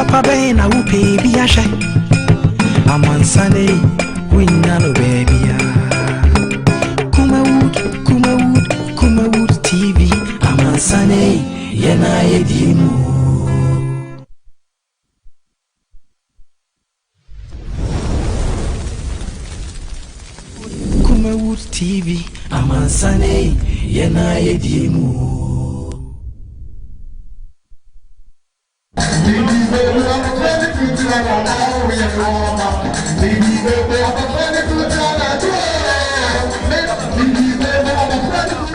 papa ben na upe bi ahye amansane winya no baby ya Kumawood TV amansane yena yedimu Kumawood TV amansane yena yedimu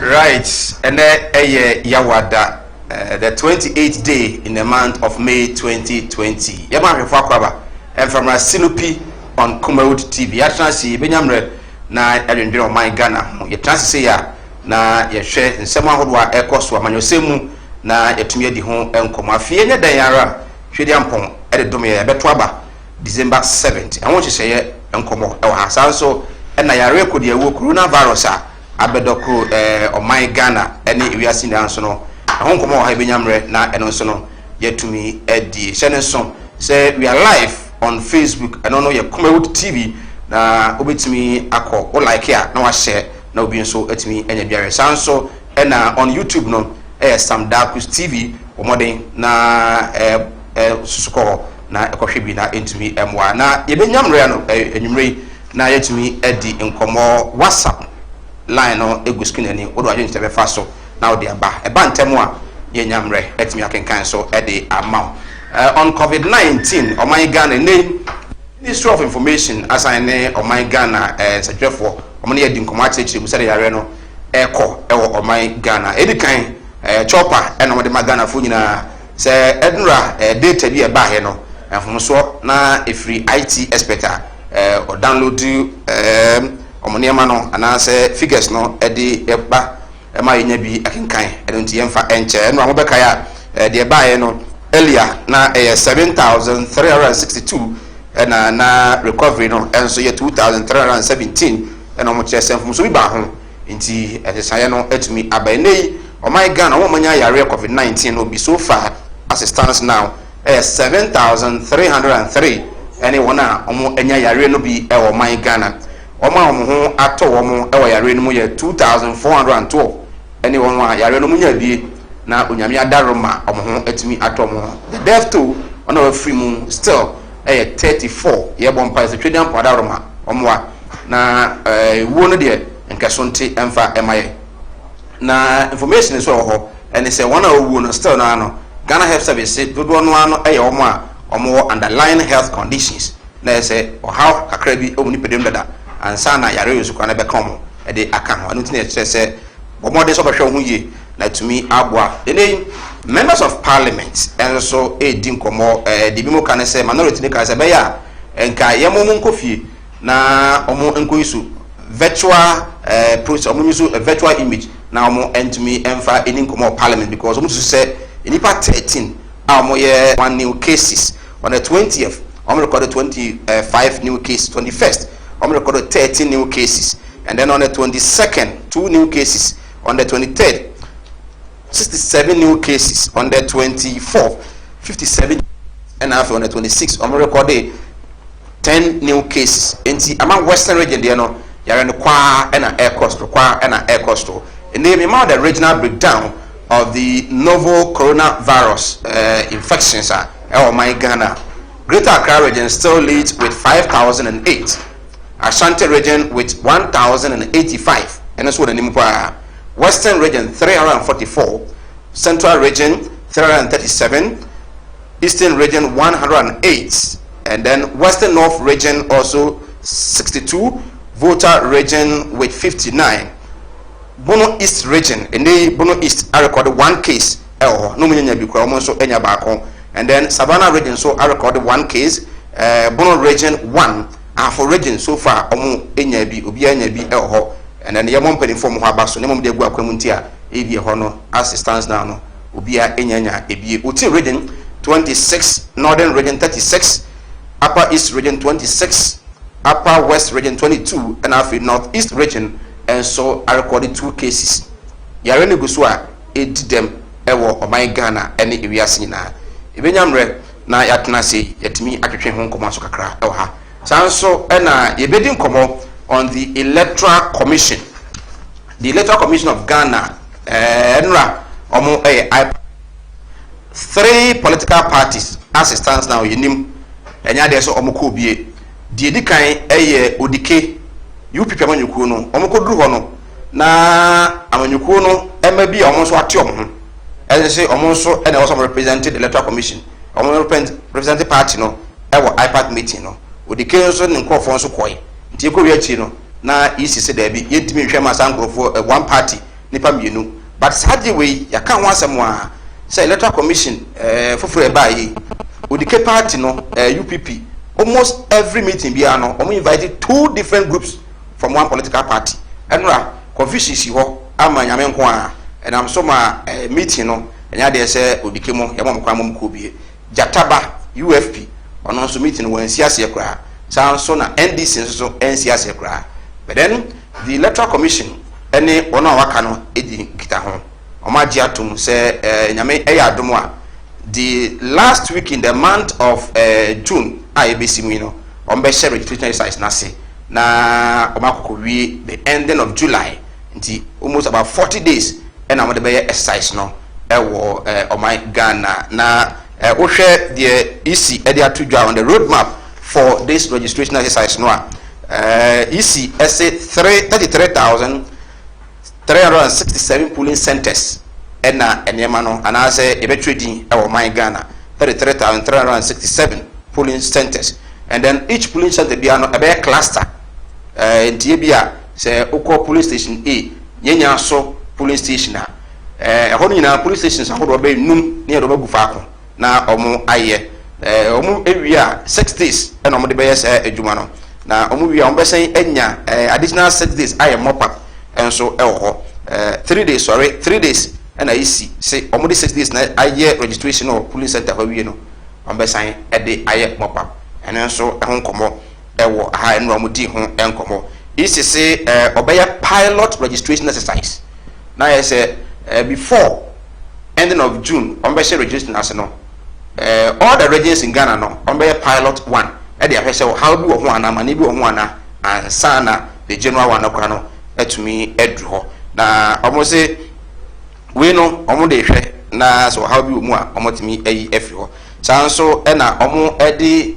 Right, and Yawada, the 28th day in the month of May 2020. Yaman Fakwaba, and from Sinupi on Kumawood TV. I trans see Benyamre na Edinburgh my Ghana. You trans say ya na ye share in someone who are echoes to Manusemu na Yatumia di home and Komafia Dayara, Shediampon, Edomia, Betwaba, December 7th. I want to say, Uncomo, our so and I record the coronavirus. Abedoko my Ghana any we are seeing the answer no hon komo ha benyamre na eno so no yetumi edi shenenso say we are live on Facebook and no ye Kumawood TV na obetumi akọ o like ya na wa share na obi nso etumi enya biare sanso na on YouTube no Sam Darkus TV omoden na susuko na ekohwe bi na entumi emwa na ye benyamre no enwumre na yetumi edi nkomo WhatsApp line no eguskin ani odo ajo ntebe fa so na odi aba eba ntemu a ye nyamre etimi akenkan so ede amount on COVID-19 oman Ghana name Ministry of Information assign oman Ghana secretary omani edi nkomat echi busare yare no eko ewo oman Ghana edikan chopper eno mo de Ghana fo nyina se ednra data bi eba he no enfomo na efri IT expert o download omoniema no anase figures no edi eba ema yenya bi akenkan edonti yemfa enche no amobeka ya de eba ye no earlier na 7362 na recovery no enso ye 2317 ena mo chese mfum so bi ba ho nti esesaye no etumi abanei oman Ghana wo manya yare COVID-19 no bi so far assistance now 7303 anyone a omo enya yare no bi e oman Ghana Oma ho ato wo ewa yare no mu ye 2412 ene won a yare no mu nya bie na onyame adaroma omo ho atumi ato mo the death toll ona wa free mu still 34 ye bompa is twedian padaroma omo a na wo no de nkasonte emfa emaye na information so ho ene se wona wo no still na no Ghana Health Service dodo no ano omo a omo underlying health conditions na se how akra bi omuni pedem dada ansana yare yusu kwa na bekomo ede aka ho anu tine se bomode so behwe ho ye na tumi aboa ene members of parliament and so edi nkomo de bi mo kan se minority ne kan se be ya enka yemo mo nkofie na omo enkoyisu virtual process omo yusu a virtual image na omo entumi emfa eni nkomo parliament because omo se enipa 13 omo ye one new cases on the 20th omo recorded 25 new cases 21st recorded 13 new cases, and then on the 22nd, 2 new cases. On the 23rd, 67 new cases. On the 24th, 57, and after on the 26th, recorded 10 new cases. In the among Western region, there no, you're in the qua and air coastal, and the amount the regional breakdown of the novel coronavirus infections are my Ghana. Greater Accra region still leads with 5,008. Ashanti region with 1,085, and that's what the name Western region 344, Central region 337, Eastern region 108, and then Western North region also 62, Volta region with 59, Bono East region, and the Bono East I recorded 1 case, no meaning so and then Savannah region so I recorded 1 case, Bono region 1. For region so far omo enya bi obi anya bi ho and then yamon pedi form ho abaso nemom de gu akwamunti a ebi ho no assistance now no obi a enya ebi uti region 26, northern region 36, upper east region 26, upper west region 22, and after northeast region and so I recorded 2 cases yare ne guso a edidem ewo oman Ghana ene ewiase nyina ebenyamre na yatena se yatimi atwetwe ho nkɔmɔ so kakra ɛwɔ ha sanso ɛna yɛbɛdi nkɔmɔ on the electoral commission of Ghana ɛnura ɔmo ɛyɛ 3 political parties as it stands now yɛnim ɛnya deɛ so ɔmo kɔ bie deɛ di kan ɛyɛ odike UPP amanyɔkuo no ɔmo kɔ duru hɔ no na amanyɔkuo no ɛma bi a ɔmo nso ate ɔmo ho ɛsɛ sɛ ɔmo nso ɛna ɛwɔ sɛ ɔmo represented the electoral commission ɔmo represented party no ɛwɔ IPAC meeting no odike nso ne nkurɔfoɔ nso kɔɛ nti ekɔ wi akyi no na isi sɛ daabi yɛntumi nhwɛ ma saa nkurɔfoɔ one party nipa mmienu but sadly wei yɛka ho asɛm a sɛ electoral commission foforɔ ɛbaa yi odike party no UPP almost every meeting biara no ɔmo invited 2 different groups from one political party ɛnura confusion si hɔ ama nyame nko a ɛnam so ma meeting no ɛnya deɛ sɛ odike mu yɛma mo kwan mo kɔ bie Jataba UFP ɔno nso meeting no wɔnsi aseɛ koraa saa nso na NDC nso ɛnsi aseɛ koraa but then the electoral commission ɛne ɔno a waka no ɛdi kita ho ɔmo agye atom sɛ nyame ɛyɛ adom a the last week in the month of June a yɛbɛsi mu yi no ɔmo bɛhyɛ registration exercise n'ase na ɔmo akɔkɔ wie the ending of July nti almost about 40 days ɛna ɔmo de bɛyɛ exercise no ɛwɔ ɔman Ghana na wohwɛ deɛ EC ɛde ato dwa on the road map for this registration exercise no a EC ɛsɛ 33,367 polling centers ɛna ɛnneɛma no anaasɛ yɛbɛtwerɛ din ɛwɔ ɔman Ghana 33,367 polling centers and then each polling center biara no ɛbɛyɛ cluster ntie bi a sɛ wokɔ police station A nyɛnya so polling station a ɛhɔ no nyinaa police stations ahodoɔ bɛyɛ num ne yɛde ɔbɛgu faako na ɔmo ayɛ ɔmo ewie a 6 days ɛna ɔmo de bɛyɛ sɛ adwuma no na ɔmo wie a ɔmo bɛsɛn anya additional 6 days ayɛ mɔpa ɛnso ɛwɔ hɔ 3 days ɛna esi sɛ ɔmo de 6 days na ayɛ registration wɔ polling center hɔ wie no ɔmo bɛsɛn ɛde ayɛ mɔpa ɛno nso ɛho nkɔmɔ ɛwɔ ha ɛno ɔmo di ho ɛnkɔmɔ esi sɛ ɔbɛyɛ pilot registration exercise na yɛ sɛ before ending of June ɔmo bɛhyɛ registration ase no all the regions in Ghana no ɔmo bɛyɛ pilot 1 ɛde ahwɛ sɛ how bi wɔ ho ana ma ne bi wɔ ho ana ansa na the general one akora no ɛtumi ɛduru hɔ na ɔmo sɛ wei no ɔmo de hwɛ na so how bi wɔ mu a ɔmo tumi ɛyi ɛfiri hɔ saa nso ɛna ɔmo ɛde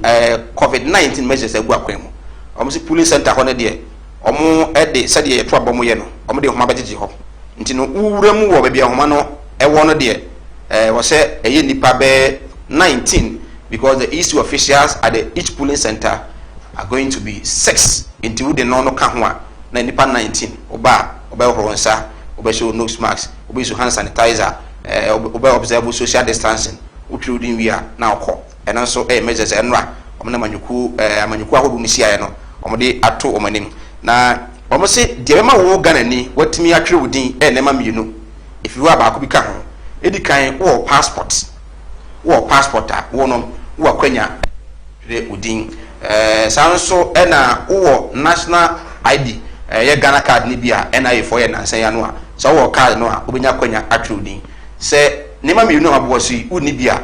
COVID-19 measures ɛgu akwan mu ɔmo sɛ polling center hɔ no deɛ ɔmo ɛde sɛdeɛ yɛto abɔ mo yɛ no ɔmo de homa bɛgyegye hɔ nti no wura mu wɔ baabi a homa no ɛwɔ no deɛ wɔsɛ ɛyɛ nipa bɛɛ 19 because the EC officials at each polling center are going to be 6 nti wo de no ka ho a na nipa 19 oba ɔbɛhoro nsa ɔbɛhyɛ nose mask ɔbɛhyɛ hand sanitizer ɔbɛ observe social distancing wotwe din wi a na ɔkɔ ɛno nso ɛyɛ measures ɛnora ɔmo na amanyɔku ahodoɔ no siaeɛ no ɔmo de ato ɔmo anim na ɔmo se deɛ bɛma wo Ghana ni watumi atwerɛ wo din nneɛma mmienu if you baako bi ka ho edi kan wɔ passport a wo no wo akwanya twerɛ wo din saa nso ɛna wɔ national ID yɛ Ghana card ni bi a NIA for yɛ nansan ya no a sɛ wɔ card no a wobɛnya akwanya atwerɛ wo din sɛ nneɛma mmienu a abɔ so yi wo ni bi a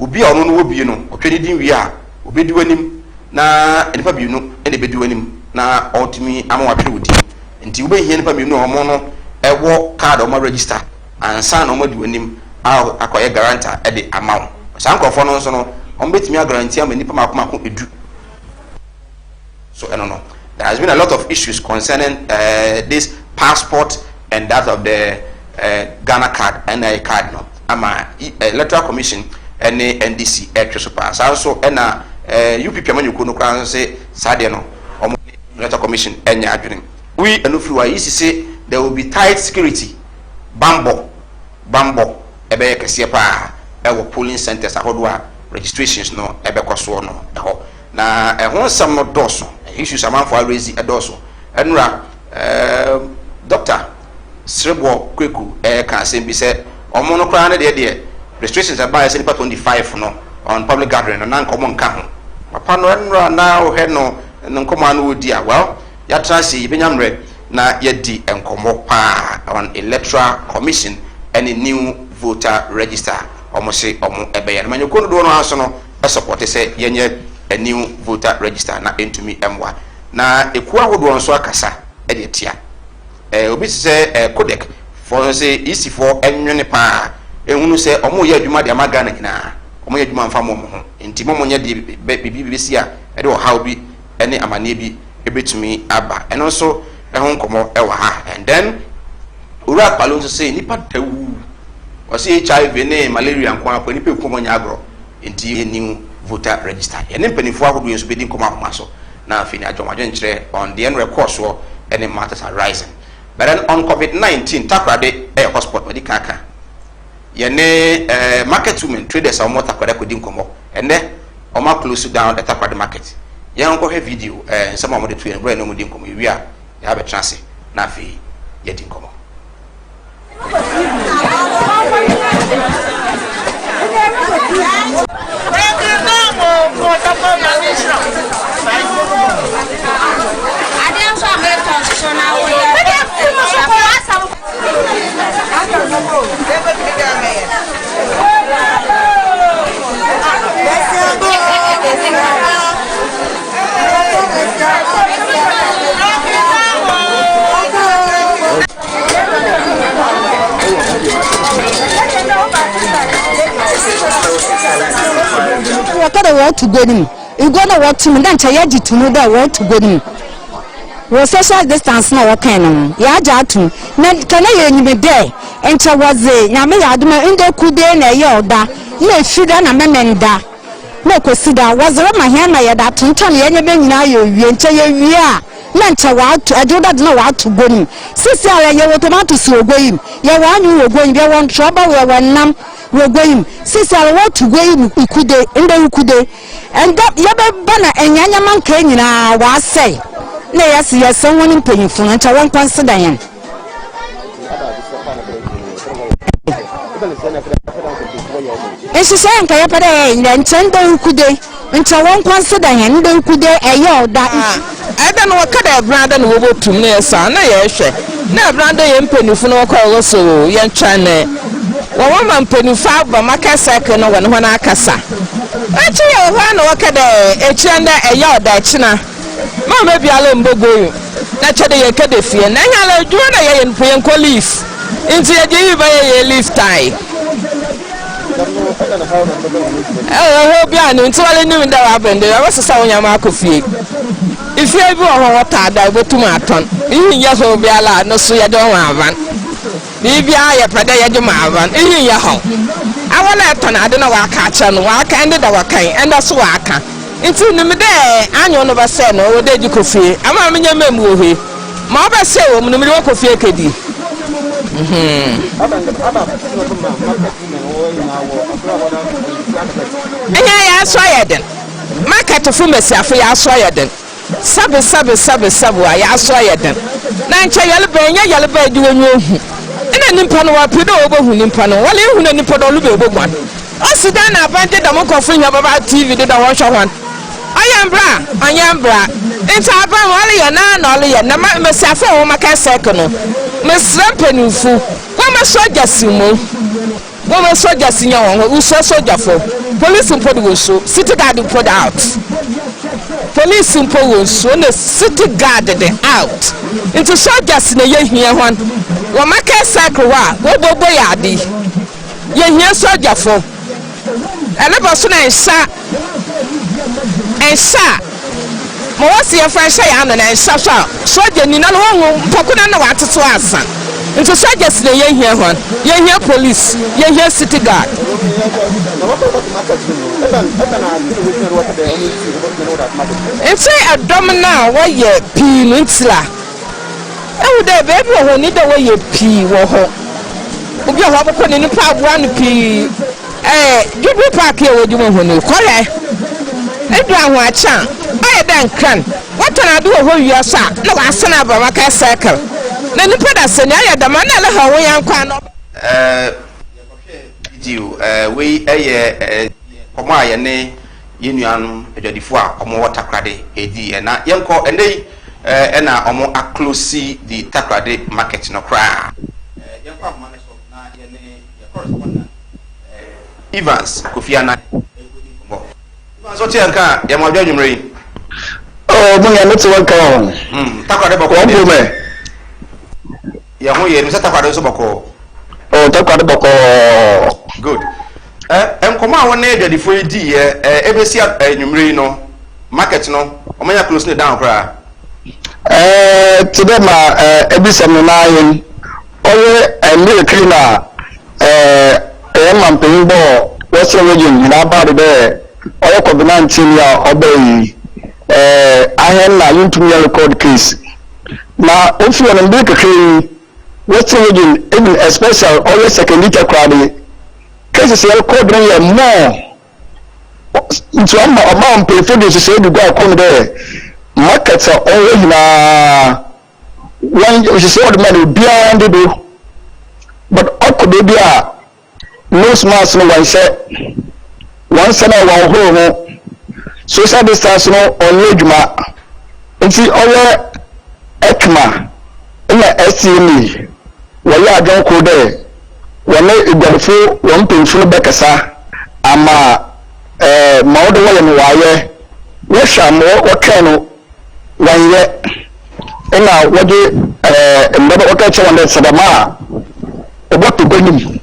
obi a ɔno no wɔ bi no ɔtwe ne din wie a obedi w'anim na nipa mmienu ɛna ebedi w'anim na ɔtumi ama watwerɛ wo din nti wobɛhia nipa mmienu a ɔmo no ɛwɔ card ɔmo register ansa na ɔmo di w'anim akɔyɛ guarantor ɛde ama wo saa nkurɔfoɔ no nso no ɔmo bɛtumi aguarantee ama nipa mako edu so ɛno no there has been a lot of issues concerning this passport and that of the Ghana card NIA card no ama electoral commission ɛne NDC ɛtwe so paa saa nso ɛna UPP amanyɔkuo no koraa nso sɛ saa deɛ no ɔmo electoral commission ɛnyɛ adwene we ɛno firi wa yi si sɛ there will be tight security bambɔ ɛbɛyɛ kɛseɛ paa ɛwɔ polling centers ahodoɔ a registrations no ɛbɛkɔ soɔ no ɛhɔ na ɛho nsɛm no dɔɔso issues amanfo arezi ɛdɔɔso ɛnura Dr. Srebo Kweku ka asɛm bi sɛ ɔmo no koraa ne deɛ restrictions ɛbaa sɛ nipa 25 no on public gathering no na nkɔmɔ nka ho papa no ɛnura na ɔhɛ no nkɔmɔ ano wodi a well yɛatena ase yɛbɛnya mmerɛ na yɛdi nkɔmɔ paa on electoral commission ɛne new voter register ɔmo se ɔmo ɛbɛyɛ no manyɔkuo no doɔ no aso no support say yenye a new voter register na entumi emwa na ekuwa hodo nso akasa e de tia obi say codec for say isi for enwene pa ehunu say omo ye adwuma de amaga na nyina omo ye adwuma mfa mo ho enti mo nye de bibi si a e de how bi ene amane bi ebetumi aba eno so ehun komo e wa ha and then ura palo nso say nipa tawu o say HIV ne malaria nko akwa nipa ekumo nya agro enti new voter register ene mpanifo ahodo yeso bedi nkoma ahoma so na afini adwomadwen kire on the end record so any matters are rising but then on COVID-19 takrade hotspot medical aka yene market women traders are more takrade kodi nkomo ene oma close down the takrade market yan ko he video some of the two and no mudi nkomo wi a ya have a chance na afi yedi nkomo what to go in. You go to what to then tell you to know that what to go in. We social distance now working. Ya jatu. Na kana ye be there. Encha waze. Nyame ya aduma inde kude na ye oda. Na fida na memenda. Na kwesida wazara mahia na ye da tunta na ye be nyina ye wie encha ye wie a. Na ncha wa atu ajoda na wa atu go nim. Sisi ala ye wotomato si ogoyim. Ye wa anyu ogoyim ye won trouble we wanam. We're going. Sister, I want to go in Ukude, in the Ukude, and that Yabana and Yanyaman Kenya was say. Yes, someone in paying for and I won't consider him. And she said, Kayapade, and Tendo Ukude, and I won't consider him, the Ukude, a yaw that. I don't know what kind of brother will to me, son. Yes, no brother and penny for no call also, young China. Woman penny five by my second when I cassa. Actually, one worker there, a chanda a yard that china. Mamma be alone bogo. Naturally, a caddy, and I do a in Pianco leaf. Into a day by a leaf tie. I hope you are not telling you that happened. There was a sound Yamako fee. If you ever want to die, go to my ton. Even yes, will be allowed, no, so you don't have one. Maybe I have a day at your mother, in your home. I want to turn, I don't know what I catch and what I ended our kind, and that's what I can. It's in the day, I know never said no, did you coffee? I'm a million memory. Mother say, woman, the milk of your kiddy. And I saw it then. My cat of myself, I saw it then. Sabe, I saw it then. Nine yellow bed, you and you. And Nimpano, Pido over Nimpano, while you and Nippon over one. I sit down, I banded a mock of about TV, did I watch one. I am bra. It's a brand, only a nan, only a number, myself, oh, my cat second. Miss Rampenu, woman soldier, Simo. Woman soldier, Sino, who saw soldier for. Police and Poduso, city guard to put out. Police in Poduso, when the city guarded out. Into soldiers in the year here one. Well, my cat cycle, what boy are they? You're here, soldier for. I never saw a shot. And shot. What's your friend say? And shot. Soldier, you know, Pokuna, what to answer. Into soldiers, the year here one. You're here, police. You're here, city guard. And say a domina, why ye peninsula. Oh, there, baby, who need the way you pee, woho. You have a put in the pub 1 pee. You will park here with you when you call it. Edwin, what chance? I then can. What can I do when you are sat? No, I send up a market circle. Then you put a scenario, the man, how we are can. You, we a Comaya ne, Union, a Jadifua, or more water credit, AD, and not young call, and they. And now I'm a close see the Takrade market no cry. Evans, Kofiana. so ti anka ya mo adwa nwumre oh mo ya nti won kan takwade bako won bo me ya ho ye mi se takwade so bako oh takwade bako good enkomo a won adwa difo di ye ebesi nwumre no market no o manya close ne down kra today ma ebisa me na yin oye military na man bo Western region na ba de oye COVID-19 ya obey ahen na yintumi record case na ofi on mbe kekere Western region even especially oye secondary crowd cases record na ya more into amount pay for this say do go come there market oye na one you say the money beyond the do but okodo bia no smarts no one say na one home social distance no onye adwuma nti oye ekma na STME wọ́n adwan ko dɛ wɔn igwarfo wɔn mpanyinfo bɛkasa ama ma wɔde wɔyɛ no wɔayɛ wɔhwɛ ama wɔtwɛn no wɔnyɛ ɛna wɔde mbɛbɛ wɔka kyerɛ wɔn dɛ sɛdɛma a wɔbɔto gua nim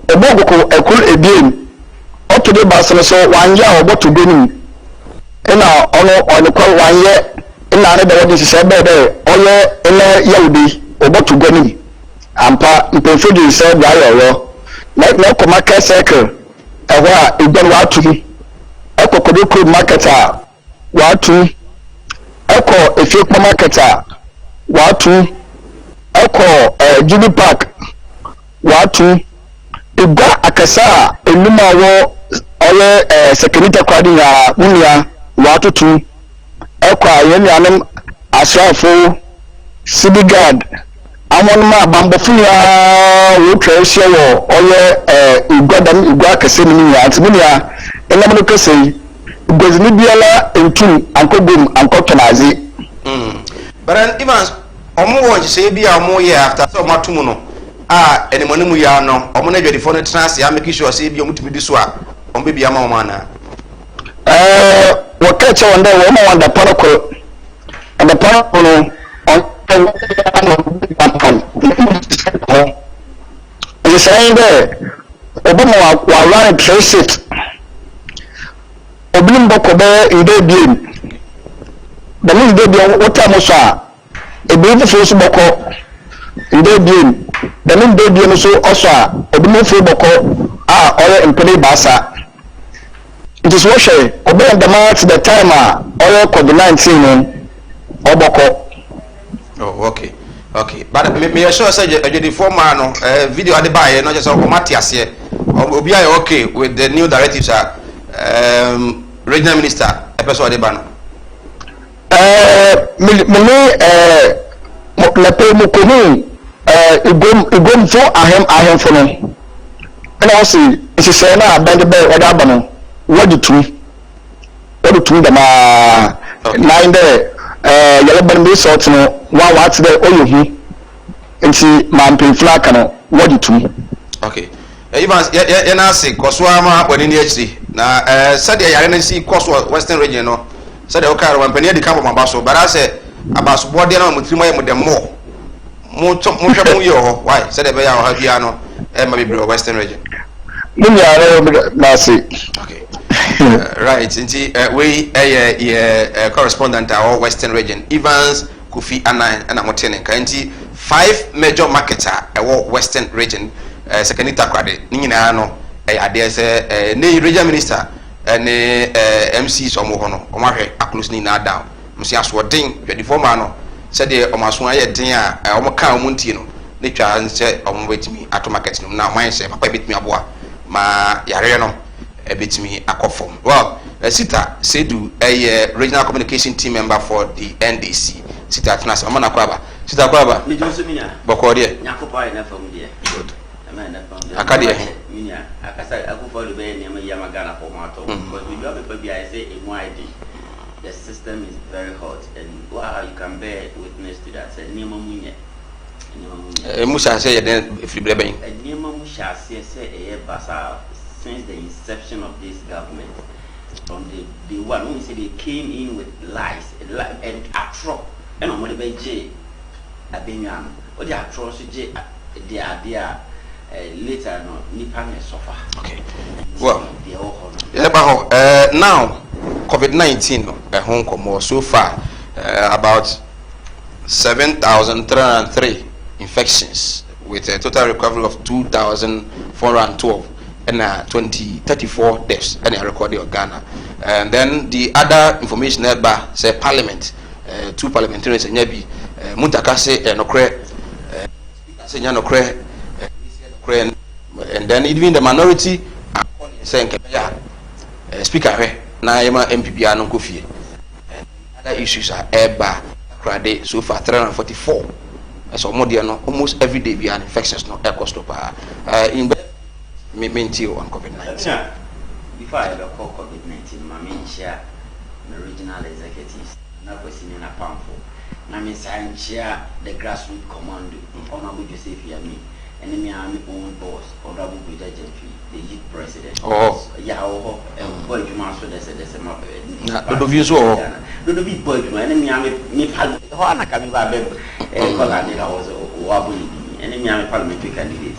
ɛbɔ koko ɛkoro ebien ɔto de baasa no so wɔanyɛ a wɔbɔto gua nim ɛna ɔno kɔ wɔanyɛ ɛna ne dɛ wɔde nhyehyɛ bɛɛ dɛ ɔyɛ ɛnɛ yɛwodi wɔbɔto gua nim ampa mpanyinfo de nsɛ de ayɛ ɔwɔ na ɛkɔ market circle ɛhɔ a egua no wɔato mu ɛkɔ kodoko market a wɔato ɛkɔ efiekpa market a wɔato ɛkɔ Jubi park wɔato egua akɛse a enum a wɔ ɔyɛ sekenita kwadi ya munia wɔatoto ɛkɔ a yɛn nuanom asraafo sidigard àwọn ma bambɔfo ya wotwa ahyia wɔ ɔyɛ igua akɛse no nyinaa nti munia ɛnam no kɛse yi igwazini biara ntum ankɔgum ankɔtɔnaadze but even ɔmo wɔ nhyehyɛ bi a ɔmo yɛ after sɛ ɔmo atom no a ɛnimɔne mu ya no ɔmo na adwadifo no tena ase ameki sure sɛ bi ɔmo tumi di so a ɔmo bɛbi ama ɔmo ana wɔka kyɛ wɔn dɛ wɔn ma wɔn adapa no saying there obama wa run train shift obìnrin bọkọ bẹ ìdè bíi bẹẹni ìdè bíi wọta mo sọ a ebien foforọ so bọkọ ìdè bíi bẹẹni ìdè bíi no so ọsọ a obìnrin foforọ bọkọ a ọyẹ mpẹrẹ baasa nti so wọhwẹ ọbẹyẹ dama to the time a ọyẹ COVID-19 no ọbọkọ. Oh, okay. But me sure say the former no video ade buy no just o mate ase. Obi are okay with the new directives regional minister episode ade ba no. La pe mo konu igom fo ahem fo no. Na o si ise na abande be oda aba no. Wodi tu dama nine there yellow ban be sort no one what there oyo hu nti man flaka no wodi tu okay even ya na say koso ama wani ni achi na said yare na si koso western region no said o kare man pani di kampo mabaso bara say abaso bode na mutrimo ya mudem mo hwe mo yo why said be ya ha bia no ma bebre western region mun ya na say okay right nti we correspondent our western region Evans Kofi Anan and Amotene nti 5 major markets our western region sekanita kwade ni nyina no ade se ne regional minister ne MC so mo hono o mahwe aklus ni na down msi aso den hwedi forma no se de o maso aye den a o mo ka o muntie no ne twa nse o mo betimi ato market no na man se papa betimi aboa ma yare no ebetimi akofom well Sita Sedu regional communication team member for the NDC Sita Atnas amana kwaba Sita kwaba ni jonso minya boko de nyakopa na fam de good amana fam de akade minya akasa akufo do be ne ma yama Ghana for mato because we do have a I say in YD the system is very hot and wow you can bear witness to that say nema munya musa say den free ben nema musha say e basa since the inception of this government from the day one. When we say they came in with lies and atro, and on what they J, a benyam, or the atrocity, they are there. Later, no, Nipan suffer. Okay. Well, now COVID-19 at Hong Kong so far about 7,303 infections with a total recovery of 2,412 and 34 deaths and a record of Ghana. And then the other information that by say Parliament, 2 parliamentarians and Yabi Muntakase and Okre, and then even the minority saying speaker na yema MPP anon kofi. Other issues are airbar crade so far 344. So more than almost every day be an infections no air cost in maintain on COVID-19. Before I ever call COVID-19, my main share the regional executives na person in a powerful. Na me sign share the grassroots commando Honorable Joseph Yami. And me am own boss, Honorable Peter Gentry, the youth president. Oh, yeah, boy, you must there's a map. No views or no be boy, and me am me pal. Hoana coming back, and I was wobbly, and me am a parliamentary candidate.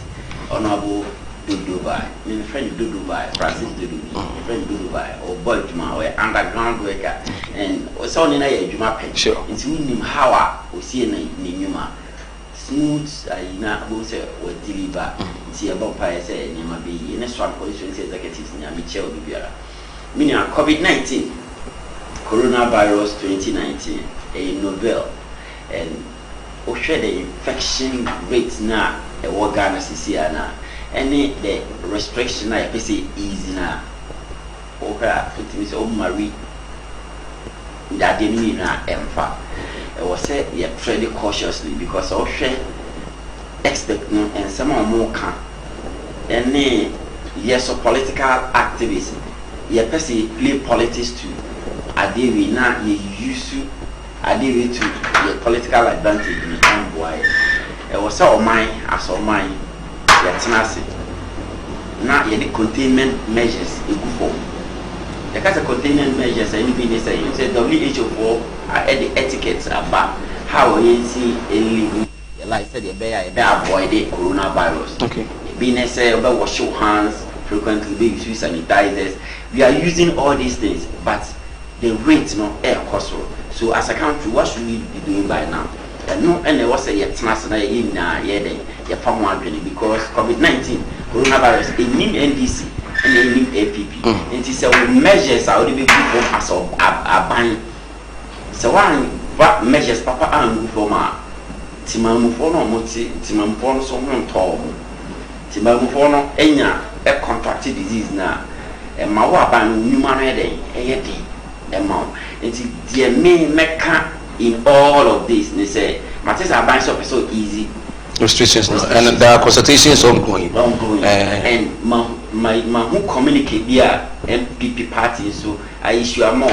Honorable Dubai, my friend Dubai, Francis Dubai, my friend Dubai, or boy, Juma, or underground worker, and was on in a Juma pen. Sure, it's him how we see in Nima. Smooth, I will say, or deliver. See about Pia say, and you might be in a strong position, executives near Michelle Bibiara. Meaning COVID-19, coronavirus 2019, a novel, and share the infection rates now, a Wagana Siciana, any the restriction I say easy now. Okay, put me so Marie that didn't mean empha. I was said, yeah, tread cautiously because I'll share expect no and some more can. And yes, so political activism, yeah, person play politics too. I did we now you used to, I did it to the political advantage in the time boy. It was all mine, as all mine, yeah, tenacity. Now, yeah, the containment measures in good form. The kind of containment measures, anything they say, you say WHO at the etiquettes about how we see a living like said avoid the coronavirus. Okay. Being say about wash your hands frequently, be use sanitizers. We are using all these things, but the rate no air cost. So as a country, what should we be doing by now? And no, and there was a international in because COVID-19 coronavirus in NDC. And they need APP. And it is measures are already good for us of a ban. So what measures Papa and Mufoma Timamufono Moti Timamupon so tall. Timamufono Enya a contracted disease now. And Mawa ban human headache a amount. And the main mecca in all of this. They say Matters are buying so easy. Restrictions and there are consultations ongoing. And my who communicate via MPP party, so I issue a more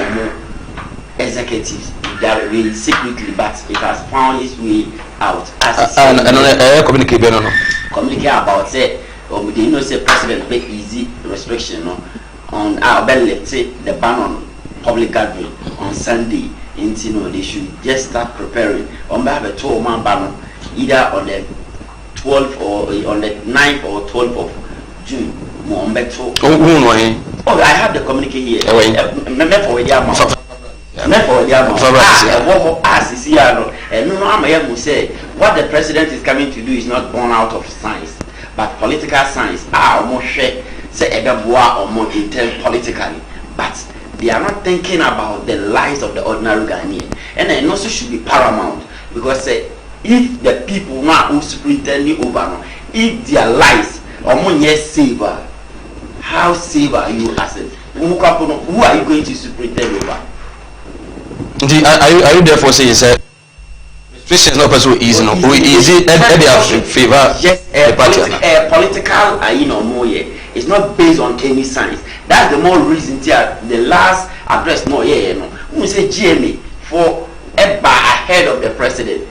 executives that will secretly, but it has found its way out. And communicate about say, or they know say president make easy restriction on our let's say the ban on public gathering on Sunday. And they should just start preparing. On behalf of a 12-man ban either on the 12th or on the 9th or 12th of June. Oh, I have the communique here. What the president is coming to do is not born out of science, but political science. More share say or more intent politically, but they are not thinking about the lives of the ordinary Ghanaian, and it also should be paramount because if the people now who superintending over, if their lives or more yes saver, how safe are you as it? Who are you going to superintend over? Are you therefore saying sir? Restrictions not so easy, no? Easy and favor. Yes, political, more it's not based on any science. That's the more reason the last address no we say GMA for ahead of the president.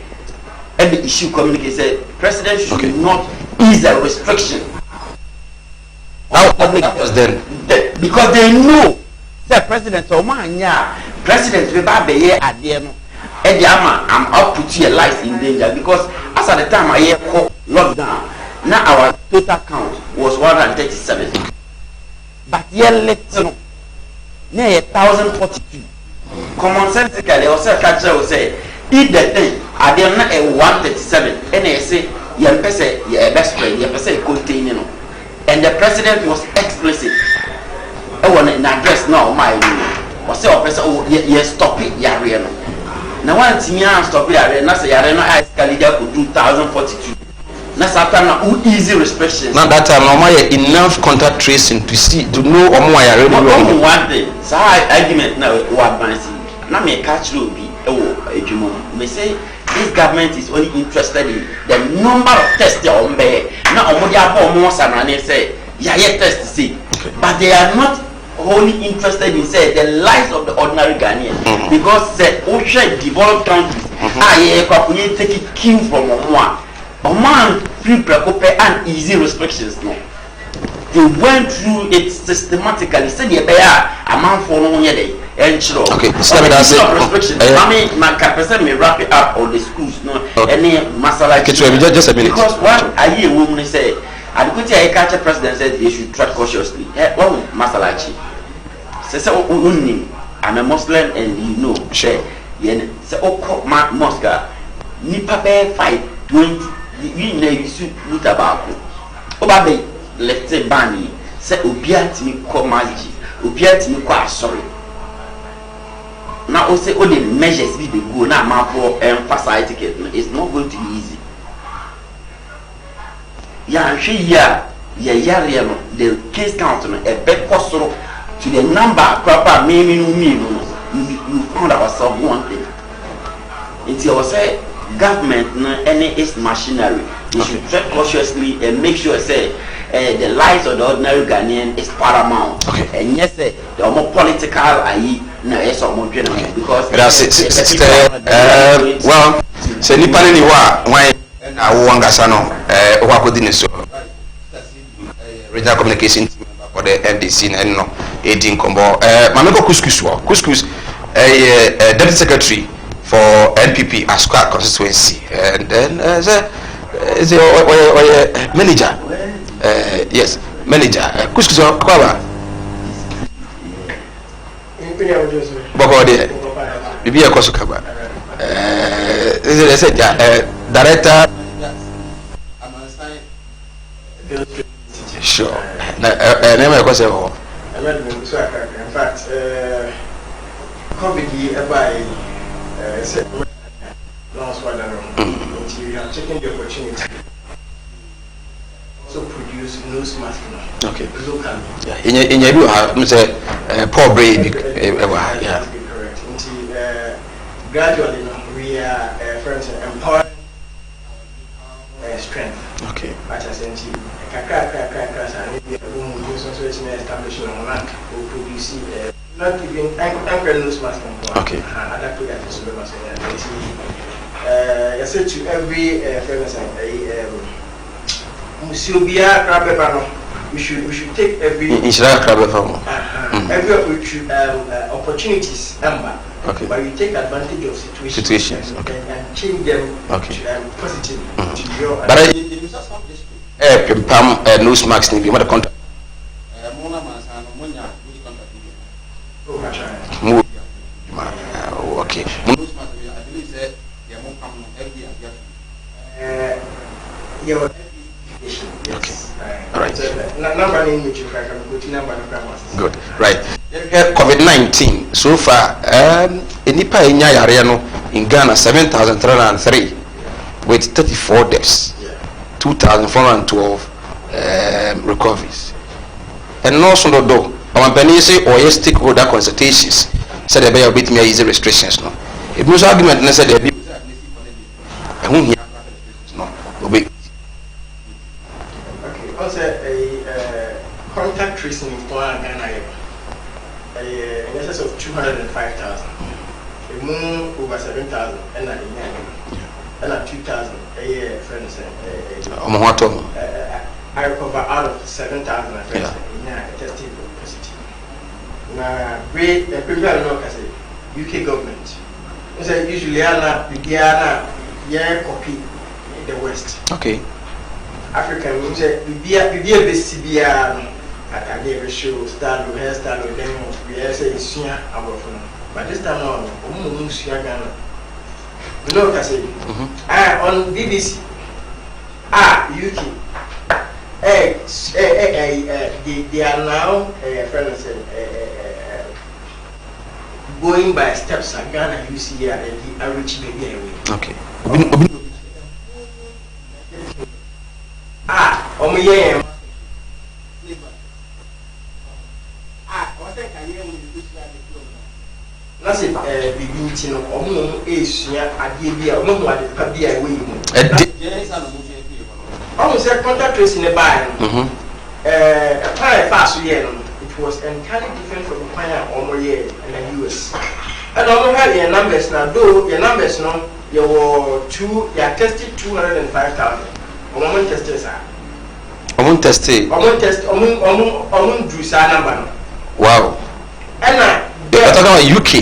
Every issue communicate said president should not ease the restriction. Now public then because they know Say president o ma anya president be ba be ye ade no e dey ama am up put your life in danger because as at the time I call lockdown now our total count was 137 but here little na 1042 common sensically or say catch say if the thing at the na 137 and they say your person your best friend your person contain no and the president was explicit I want to address now my or say or person oh you stop it yare no now one team stop it yare na say yare no I escalate to 2042 na satan na easy restrictions now that time no enough contact tracing to see to know omo yare no one thing so argument now we advance na me catch you be ejumo me say this government is only interested in the number of tests they on be na omo dia bo omo sanane say yeah test see but they are not wholly interested in say the lives of the ordinary Ghanaian because say ocean developed countries you take it cue from a man free precope and easy restrictions no they went through it systematically said the a man for no day and sure okay stop it as restrictions my person may wrap it up on the schools no any masala just a minute because one I hear woman say adequate I catch a president said you should tread cautiously one masalachi say I'm a Muslim and you know share say my mosque nipa be fight 20 we na you look about oba be let's say bani say obiat me ko maji obiat me ko sorry now o say all the measures we dey go na ma for emphasize ticket it's not going to be easy ya yare no the case count no e be kosoro to the number proper me you found ourselves one thing it's your say government no any is machinery we should tread cautiously and make sure say the lives of the ordinary Ghanaian is paramount and yes the more political na yes or more general because well say nipa ni wa wan na wo ngasa no o akodi ni so regional communication team for the NDC na no edin kombo mameko couscous deputy secretary for NPP Asqa constituency and then is manager yes manager couscous kwaba boko de bibi ekoso kaba is director sure name ekoso in fact COVID by last one you have taken the opportunity to produce nose mask okay locally. Yeah, in you say poor brain yeah. Correct. Gradually we are friends empowering strength. Okay. As I said, establishing on land or producing not even anchor nose mask. Okay. Other products I said to every friend we should take every opportunities okay. but we take advantage of situations okay. and change them positively to your but pam nose mask ni bi ma contract okay okay. All right. Good. Right. COVID-19 so far enipa enya yare no in Ghana 7,303 with 34 deaths. 2,412 recoveries. And also do our penny say or yes stakeholder consultations said there be a bit more easy restrictions no. It was argument na said there be also a contact tracing for Ghana in excess of 205,000. Over 7,000 and 2,000 a year friends. I recover out of 7,000 friends in testing positive. na we premier no ka say UK government say usually ana bibiana yeah copy in the west. Okay. African we say bibia besi bia no akade we show style hairstyle dem we say isua abofo no but this time on omo sua Ghana you know ka say on BBC UK they are now friends going by steps at Ghana you see here and the average baby away. Okay. That's it. Bibi no omo esua ade bia omo ho ade pa bia away mu. Almost a contact tracing a buy. Fast year, it was entirely different from the Pioneer or year in the US. And I had your numbers now, though your numbers now, you were you tested 205,000. Or tested, sir. Tested. Drew number. Wow. And I talking about UK.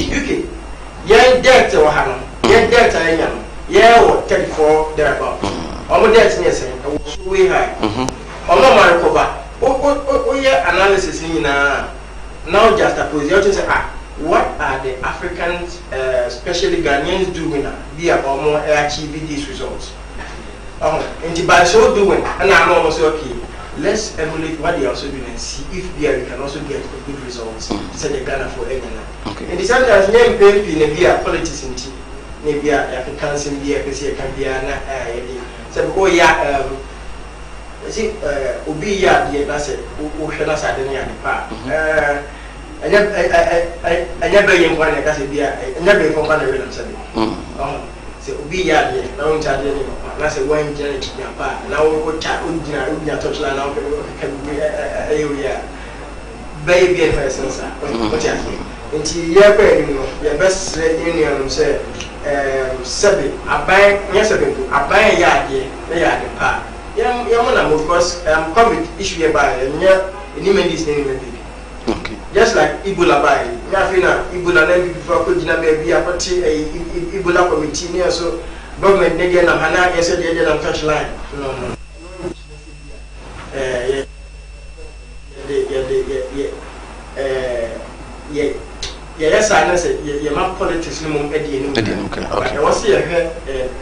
Yeah, debt or Hannah. Yeah, debt I am. Yeah, or 34 thereabout. Almost that's near saying, I was way high. My recover. Yeah, analysis in now just suppose you say, what are the Africans, especially Ghanaians, doing via or more achieving these results? And by so doing, and I'm almost okay. Let's emulate what they are also doing and see if we can also get good results. Say the Ghana for anyone. And the sometimes name baby in a politics in tea. Maybe I can cancel the FSC can be an so see Obi ya the that's Oshana Sadania Park. I never young one like I said, I never from one of them. So Obi ya the now charge anymore. That's a wine generation part. Now we chat with touchline now can be area. Baby and person, sir. What you think? Until your best union say. Seven, I buy yes, I buy a yard, they are the part. Yeah, of course, COVID issue by and this name. Okay. Just like Ebola by Yafina, Ebola, then before could not be a party, Ebola committee near so government again, and Hana, yes, they did on touch line. No. Yes, I said, your politics no more Eddie. I was here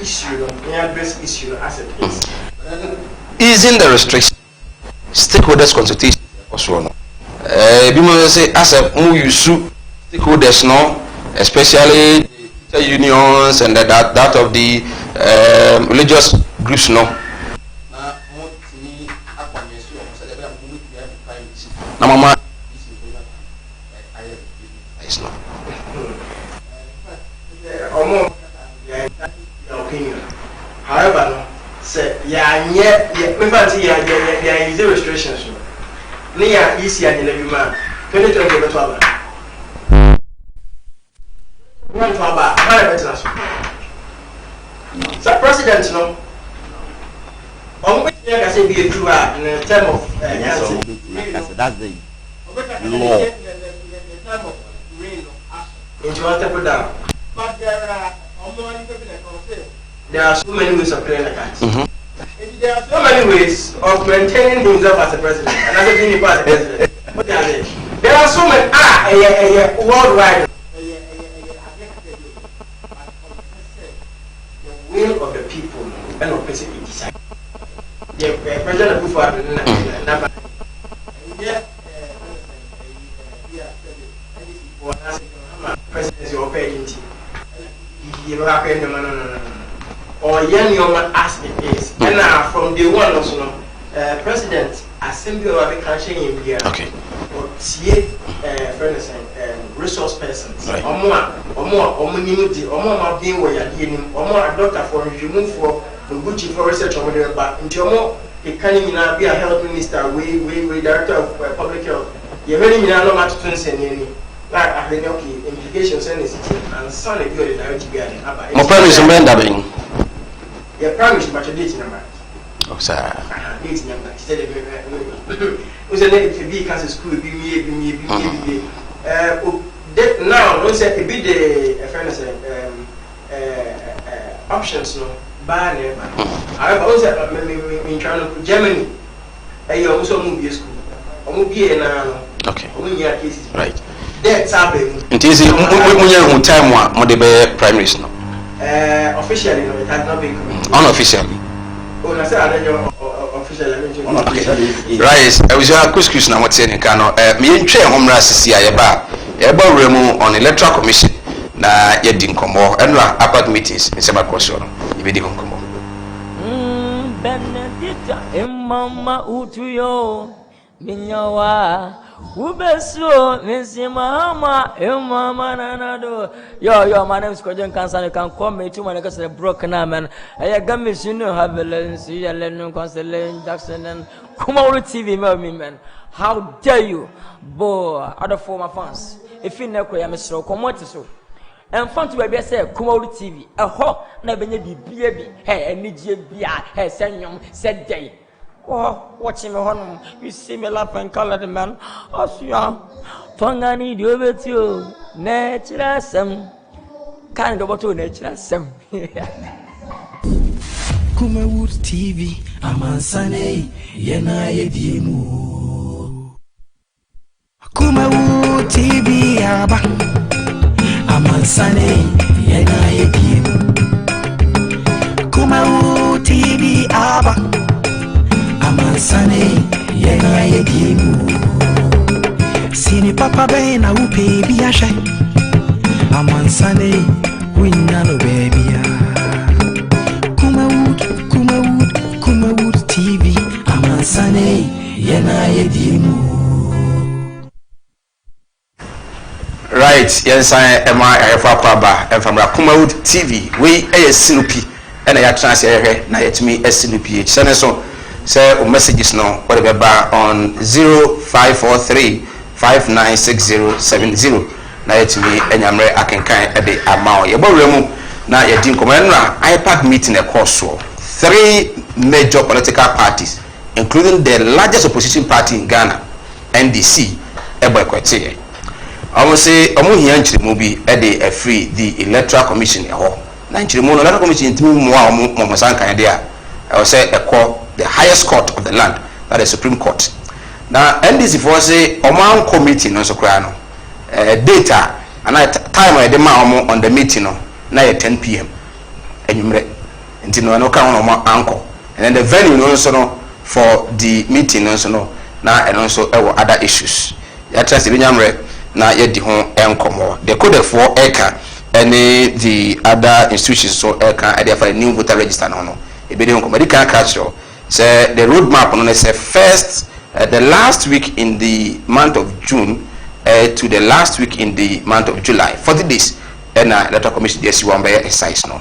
issue, address issue as it is. Easing the restriction, stakeholders consultation was one. People say, as a move you sue stakeholders now, especially the unions and that of the religious groups now. Mama. Opinion. However, say there is restrictions. Near easy and every man. 2020 so president no. Which I say be true in terms of that's the law. Into what to put down. But there are so many ways of playing the cards. There are so many ways of maintaining himself as a president and as a president. There are so many worldwide. The will of the people and of person decide. The president of presidency or presidency. You have no. Or young as it is. And now from day one also, president assembly of the country in here. Okay. Or friends and resource persons. Or more immunity, or more being where you're dealing, or more a doctor for if you move for Gucci for research or whatever. But until more, it can't even be a health minister, we director of public health. You're very no matter to send I think okay, implications and son of you are the garden. My parents remember being. Your promise, but your date number. Oh, sir. Date number. Said, who's a name to be cancer school, be me, now no say e be the friend say options no ba never. I was me trying to Germany. Hey, also move school. Move na. Okay. Cases. Right. That's happening. It is when time one de be primaries no. Officially no, it has not been committed. Unofficially. Oh, na say I don't officially. Right. I was your question na what say nka no. Me ntwe homra sisi a ye ba remu on electoral commission na ye di nkomo. Enra apart meetings in sema question no. Ye be di nkomo. Benedita mama utuyo minyawa ubeso misimama mama nanado yo my name is Kojen Cancer. You can call me to my because the broken man I got me soon have a Lennon Constellation Jackson and come on TV man. How dare you boy other former fans if you never am so come on to so and fun to be say Kumau TV a ho na benye bibia bi hey enije bia hey senyom said day oh watching me honum you see me laugh and color the man osia fangani diobetio natural sam kan do boto natural sam Kumau TV amansane yena yediemu Kumau TV aba Amansane yena yediemu Kumau TV aba Amansane yena yediemu Sini papa be na upe biashe Amansane winnano baby Kumau TV Amansane yena yediemu Right, yes, I have from Kumau TV. We a Sinupi and I transfer na yet me a Sinupi. So say messages now whatever on 0543 596070. Na yet me and Yamre Akenkai at the amount. Yaboremu na yet in Commander IPAC meeting a course. 3 major political parties, including the largest opposition party in Ghana, NDC, a boycott. I will say, Omuhian Chimubi, a free the electoral commission. Nanchimo, electoral commission to Momasan Canada. I will say a court, the highest court of the land, that is Supreme Court. Now, NDC for say, Oman committee, no Socrano, data, and I time I demand on the meeting, now at 10 p.m. And you may until no count on my uncle. And then the venue also for the meeting also now and also other issues. That's the na yedi ho enkomo the code for eka any the other institutions so eka dey for new voter register no e be dey enkomo dey can catch say the road map no say first the last week in the month of June to the last week in the month of July 40 days and electoral commission dey see one by exercise no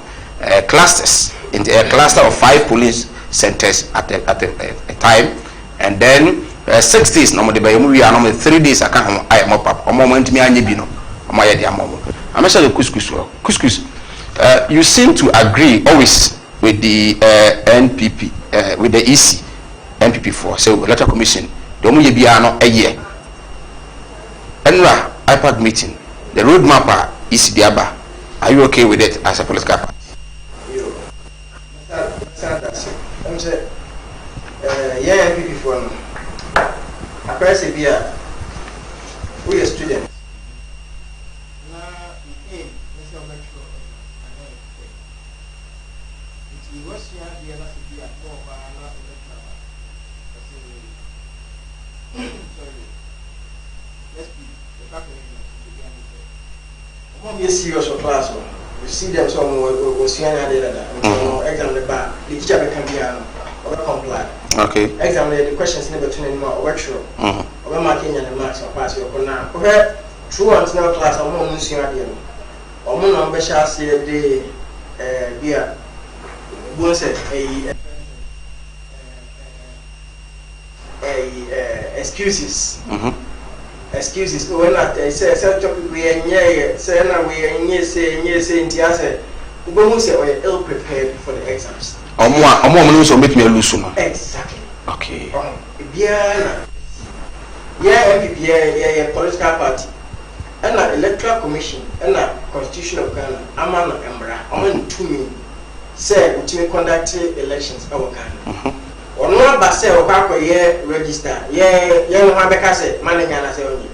clusters in the cluster of 5 police centers at a time and then 6 days no de be we are no 3 days aka ho I mop up o moment me anya bi no o ma ye de amomo am sure the couscous you seem to agree always with the NPP with the EC NPP for so electoral commission the omo ye bia no a year enra IPAC meeting the roadmap is diaba are you okay with it as a political party I'm say yeah NPP for no a person be a we a student. Be serious for class. You see them some was exam the bar. The teacher can be or comply. Okay. Exam the questions never turn anymore workshop. Or marking and the marks or pass your corner. Okay. True and now class or more nursing at the end. Or more number shall say the beer. Was excuses. Excuses. When I say such a we are say now we are say India we say ill prepared for the exams. So make me lose no. Exactly. Okay. Yeah, MPP, yeah, political party. and the electoral commission and the constitution of Ghana amana embra on to me say we conduct elections our Ghana or no ba say o ba ko ye register ye no ha be ka say man Ghana say only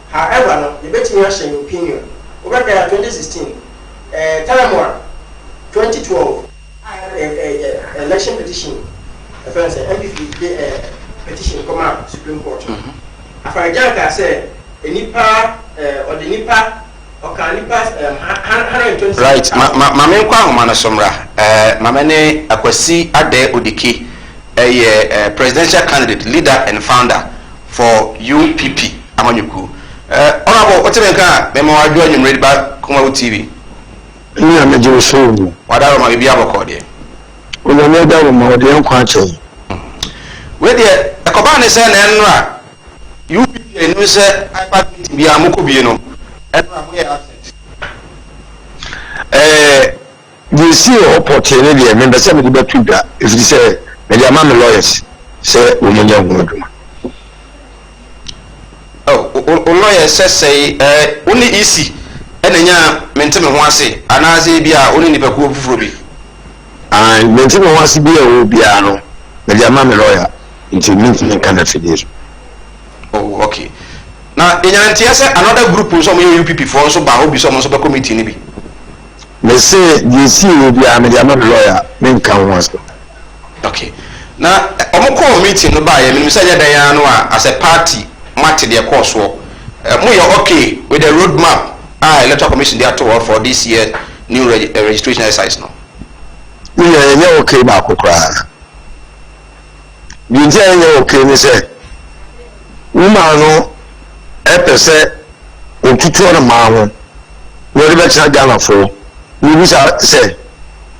however no you bet me share opinion over 2016 Talamora 2012 election petition offense MPP petition come out Supreme Court Afarajanka say nipa or the nipa or can nipa 120 right mama kwa homa na somra mama ne Akwasi Ade Odike presidential candidate leader and founder for UPP Amanyuku honorable otebenka memo wadwo nyumre ba kuma TV ni ameje so wadaro ma bibia bokode onye da mo ode nkwa ache we de akoba ne se na enra UPP enu se iPad meeting bia moko bie no enra mo ye absent the CEO opportunity de member say me be tuda if you say me dey am lawyers say o mo nya nguduma o lawyer say only easy enenya menteme ho ase anaze bia oni nipa ku ofufuro bi and menteme ho ase bia o bia no me dey am lawyer into meeting kind of figures. Oh, okay. Now, in your say another group some UPP for also by hobby some super committee ni bi. They say the CEO be am lawyer men can once. Okay. Now, omo meeting no ba ye me say dan no as a party match their course wo. Mo you okay with the roadmap electoral commission they are to for this year new registration exercise no. We are okay ba kokra. Binti anya okay ni say woman no epese otutu na ma ho we be cha Ghana for we be say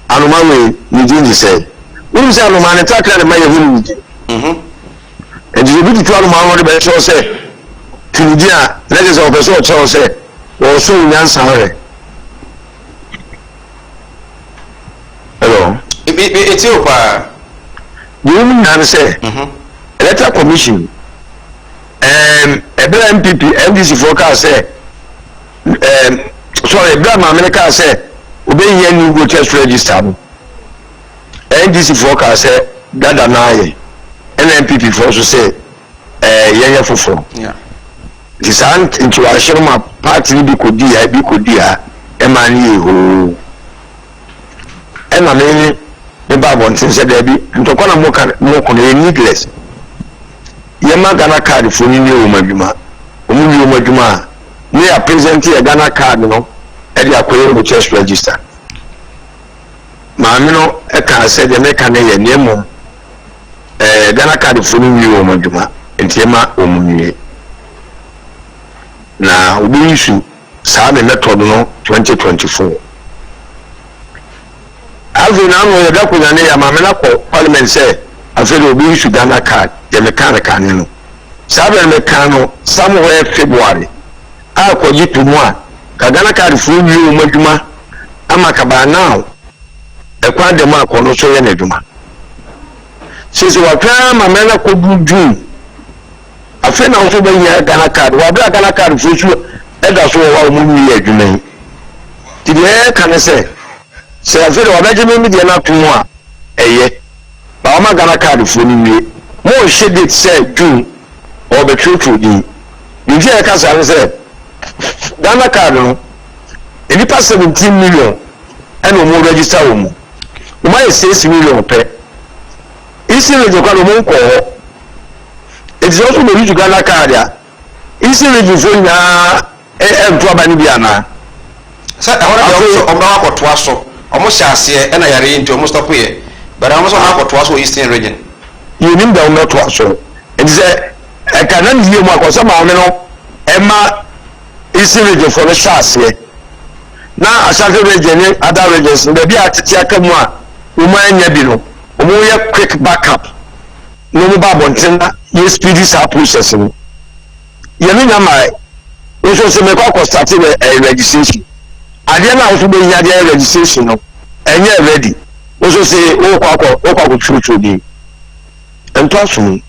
anoma we ni di say we say anoma ne takra na ma ye hu ni and you be to anoma ho be sure say tinidia let us officer cho say o so nyansa re hello it's you pa you mean say electoral commission MPP NDC forecast say sorry America say obey here new voters register NDC forecast say dada na NPP for so say yeye foforo yeah this ant into a shirma party bi kodi a emani ho emani ne ba bon tin say there bi ntokona mo kono needless yema Ghana card for ni o madwuma omu madwuma we are present here Ghana card no e dey akoye mo church register maame no e ka say de make na ye nemo Ghana card for ni o madwuma entiema omunye na obi issue saa me method no 2024 alve na no ye da ko nyane ya maame na ko parliament say afeli obi issue Ghana card the mechanic no sabe mechano somewhere February akoji tumwa ka Ghana card fu wi o madwuma amaka ba now e kwa de ma ko no so ye na dwuma sisi wa kwa ma mena ko du June afi na so be ye Ghana card wa bra Ghana card fu su e da so wa mu wi adwuma ti de kan se afi wa be je mi de na tumwa eye ba ma Ghana card fu ni wi mo shade it say June or the true di you hear ka say Ghana card no any pass 17 million and no more register wo mo my 6 million pe isi le jokwa no mo ko it is also no use Ghana card ya isi le jufo nya to abani bia na say ahora o ma ko to aso o mo hyase e na yare nti o mo stop here but o mo so ma ko to aso Eastern region you need down not to aso it is a canon here mo akoso ma no ema isi region for the hyase na asante region other regions be bia tete akamu a o ma anya bi no o mo ye quick backup no mo ba bonten na ye speed this process no ye no nyama o so se me ko start registration ade na o so be nya de registration no enye ready o so se o kwa true ni entasun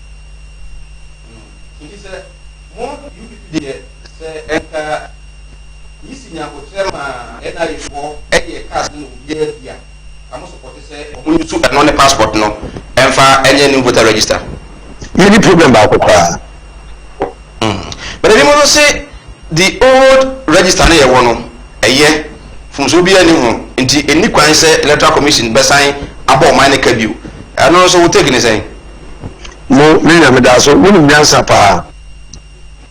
it is mo UPP de say enter nya ko trema NI for e card no ye bia amo support say omo yusu no ne passport no emfa enye ni voter register Any problem ba ko kwa. But the people say the old register na ye wo no eye from so bia ni ho nti eni kwan say electoral commission be sign abo man ne kabio ano so wo take ni say Mo me na me da so wo ni nyansa pa.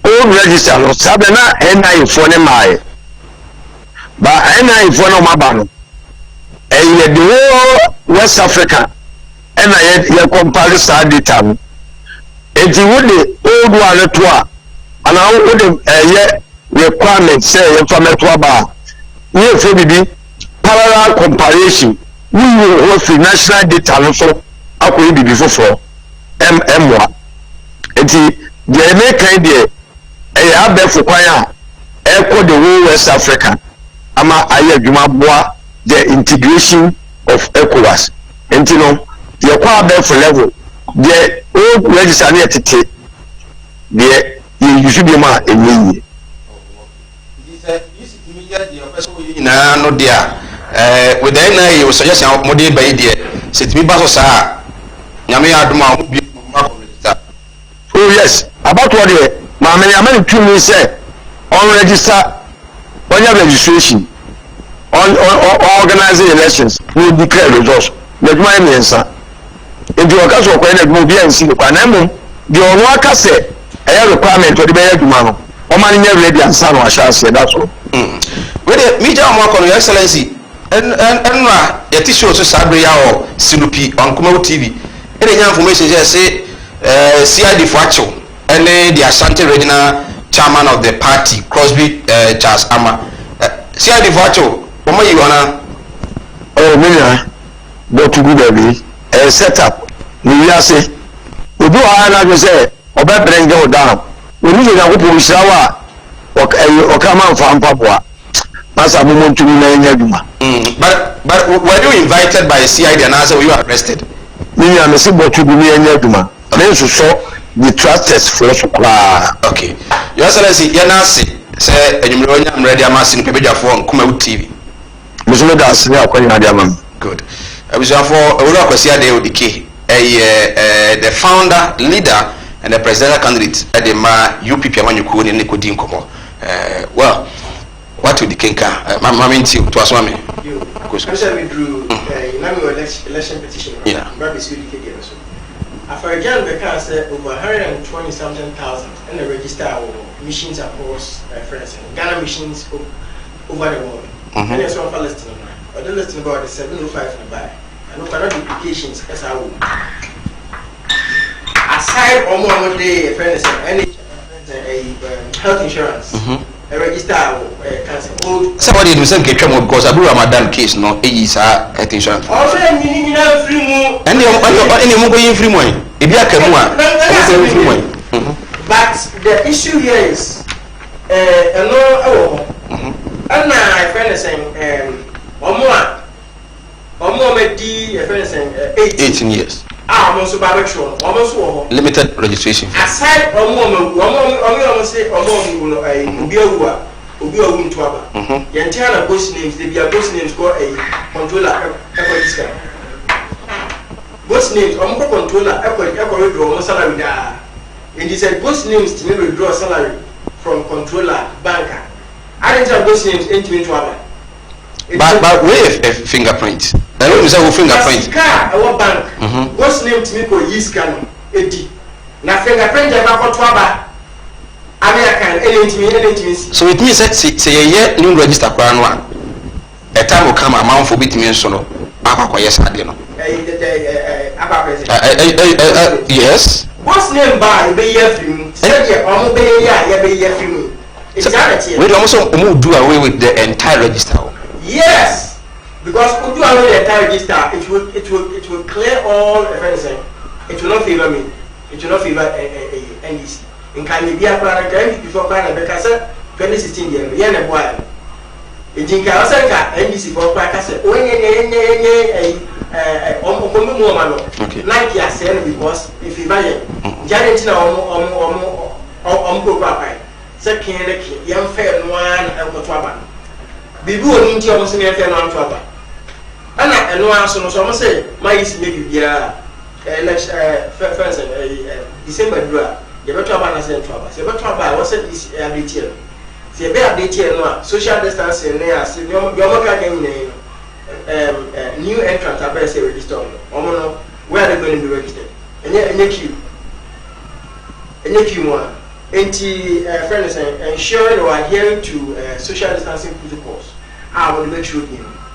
Old register no sabe na NI for ne mai. Ba NI for no maba no. Eye the whole West Africa and ye compare sa data no. Enti wo de old one to a ana wo de eye requirement say ye fa meto aba. Ye fo bibi parallel comparison. We will host national data no so akoyi bibi foforo. MMwa. Enti the make kind there abefo kwan a eko the whole West Africa ama aye adwuma boa the integration of ECOWAS enti no the kwa abefo level the old register na tete the you should be ma enyi na no dia with the na you suggestion mo dey by there setimi ba so sa nyame aduma mo bi ma register. Oh yes, about what the Mamma to me say on register on your registration on organizing elections we declare results. Let my answer. If you are cast of when will be and see the panel, the onwaka say a requirement to the bear to man. O man never ready and son I shall say that's all. With the media work on your excellency and the tissue also Sabria or Silupi on Kumo TV. Any information just say CID for actual. And the Ashanti regional chairman of the party, Crosby Charles Ama. See how the virtual, what you wanna? Oh, Mina, go to good baby. Set up. We say, we do our say, or better bring go down. We need to go to shower or come out from Papua. That's a moment to me. But were you invited by CID and answer you are arrested? Me, I'm a simple to be near Duma. Then so. The trust is fresh. Okay. Your Excellency, Yanasi say I'm ready. I'm asking people for Kumu TV. Mr. Das, we are calling Adiamam. Good. I was for Ulakosia de Odike, the founder, leader, and the presidential candidate at the UPP when you could in Nikodin Komo. Well, what would the Kinka? Mamma to Aswami? I withdrew election petition. Yeah. For example, because over 120 something thousand and the register missions across France and Ghana missions over the world. And there's one for listing. But the listing about the 705 in the buy. And look at duplications as I will. Aside or more day, friends, any health insurance. A register cancer. Somebody do some get because Abu Ramadan case no is health insurance. Also, you know, free more. And any more going free money. If you are free money. But the issue here is, and my friend is saying, or more, a friend is saying, 18 years. Almost almost limited registration. Aside almost say Obi to Aba. The entire ghost names, they be a ghost names called a controller ghost names, controller withdraw salary there. And he said ghost names to me withdraw salary from controller banker. I didn't have ghost names into Aba. But where a fingerprint? I don't know fingerprint. Car, our bank. What's name to me called Yiscan Eddie. Now fingerprint about Aba. American, anything. So it means that say a year new register crown one. A time will come amount for betting sono. Papa, yes, I don't know. Yes. What's name by the year film? Say, yeah, film. Exactly. We also do away with the entire register. Yes, because if you are the entire register, it will clear all offences. It will not favor me. It will not favor NDC. In can be a plan before plan because 2016 year, yeah, a while. In Jinka, NDC for Pakasa, Nike has said because if you buy it, Janet on second, young fair one and bibi woni nti omo se ne fe no anto aba ana eno aso no so omo se mai si ne bibia first December dura ye beto aba na se nto aba se beto aba wo se update here se be update here no social distancing ne ase yo mo ka kan ni new entrant aba se register omo no where are they going to be registered enye queue mo enti friend is ensuring or adhering to social distancing protocols I will make sure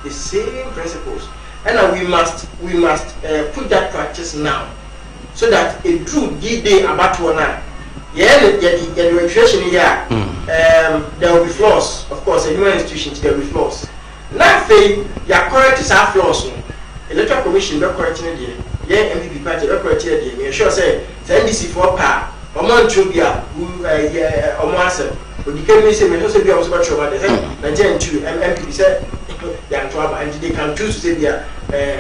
the same principles and we must put that practice now so that a true day about one the registration here there will be flaws of course in your institution there will be flaws now say your correct is our flaws electoral commission be correct in there MPP party be correct there me sure say NDC for pa omo ntobia omo asem odikemi say me so be omo so ba choba dey Nigeria ntu MPP say they are trouble and they can choose to say they are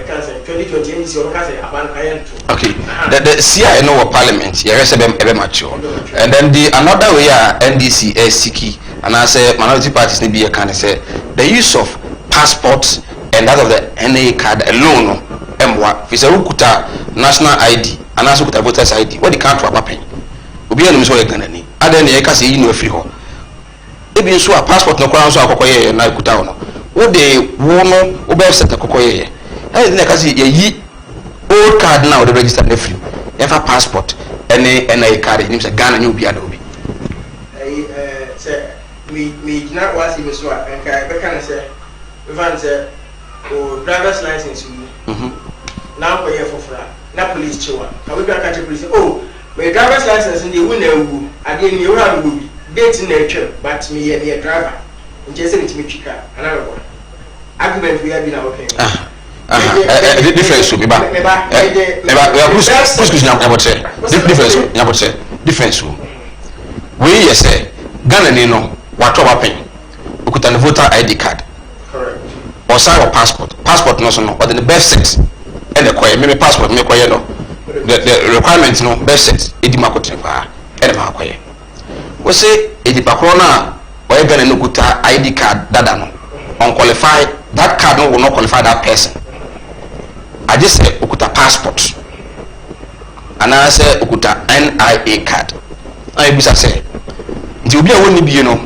cancer 2020 NDC or cancer aban kayen to okay the CI no parliament you say them ebe mature and then the another way NDC SCK and I say minority parties need be can say the use of passports and that of the NA card alone emwa fi say ukuta national ID and also ukuta voters ID what the country abapen obi enum so Ghana ni adan ne yeka say yi no afiri ho ebi nso a passport no kora nso akokoye na ukuta ho no wo de wo no wo be set akokoye e ne ka say yi old card now the register na free ever passport any NA card ni say Ghana ni obi ada obi say me gina wasi me so enka be kan say even say o driver's license you now for here for na police chiwa ka we be catch police oh my driver's license in the win ewu ade ni ewura no bi date na etwa but me ye driver nje say me twika another one argument we have been okay difference we ba push difference we yes say Ghana ni no wato wapen okuta voter ID card correct or sign or passport no so no but the birth set and the koye me passport me koye no the requirements no birth set edima ko trefa and ma koye we say edipa ko na o Ghana no okuta ID card dada no unqualified that card no will not qualify that person I just say okuta passport and I say okuta NIA card I bisa say nti obi a woni bie no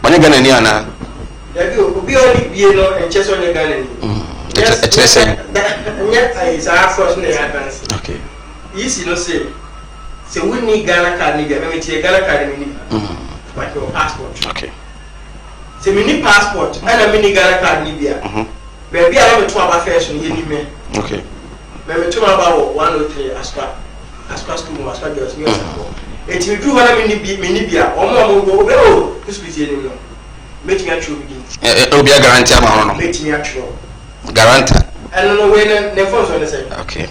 onye Ghana ni ana Dabi obi oni bie no enche so onye Ghana ni yes nya isa force na advance okay yisi no say we need Ghana card ni bia me tie Ghana card ni like your passport okay say me need passport and me need Ghana card ni bia baby ala me to aba first no ye ni me okay me to aba 103 aspa school mo aspa girls me aspa eti me do wana me ni bia omo go o hospital ni no meeting actually begin obi a guarantee ama no meeting actually guarantee and no way ne phones on the same okay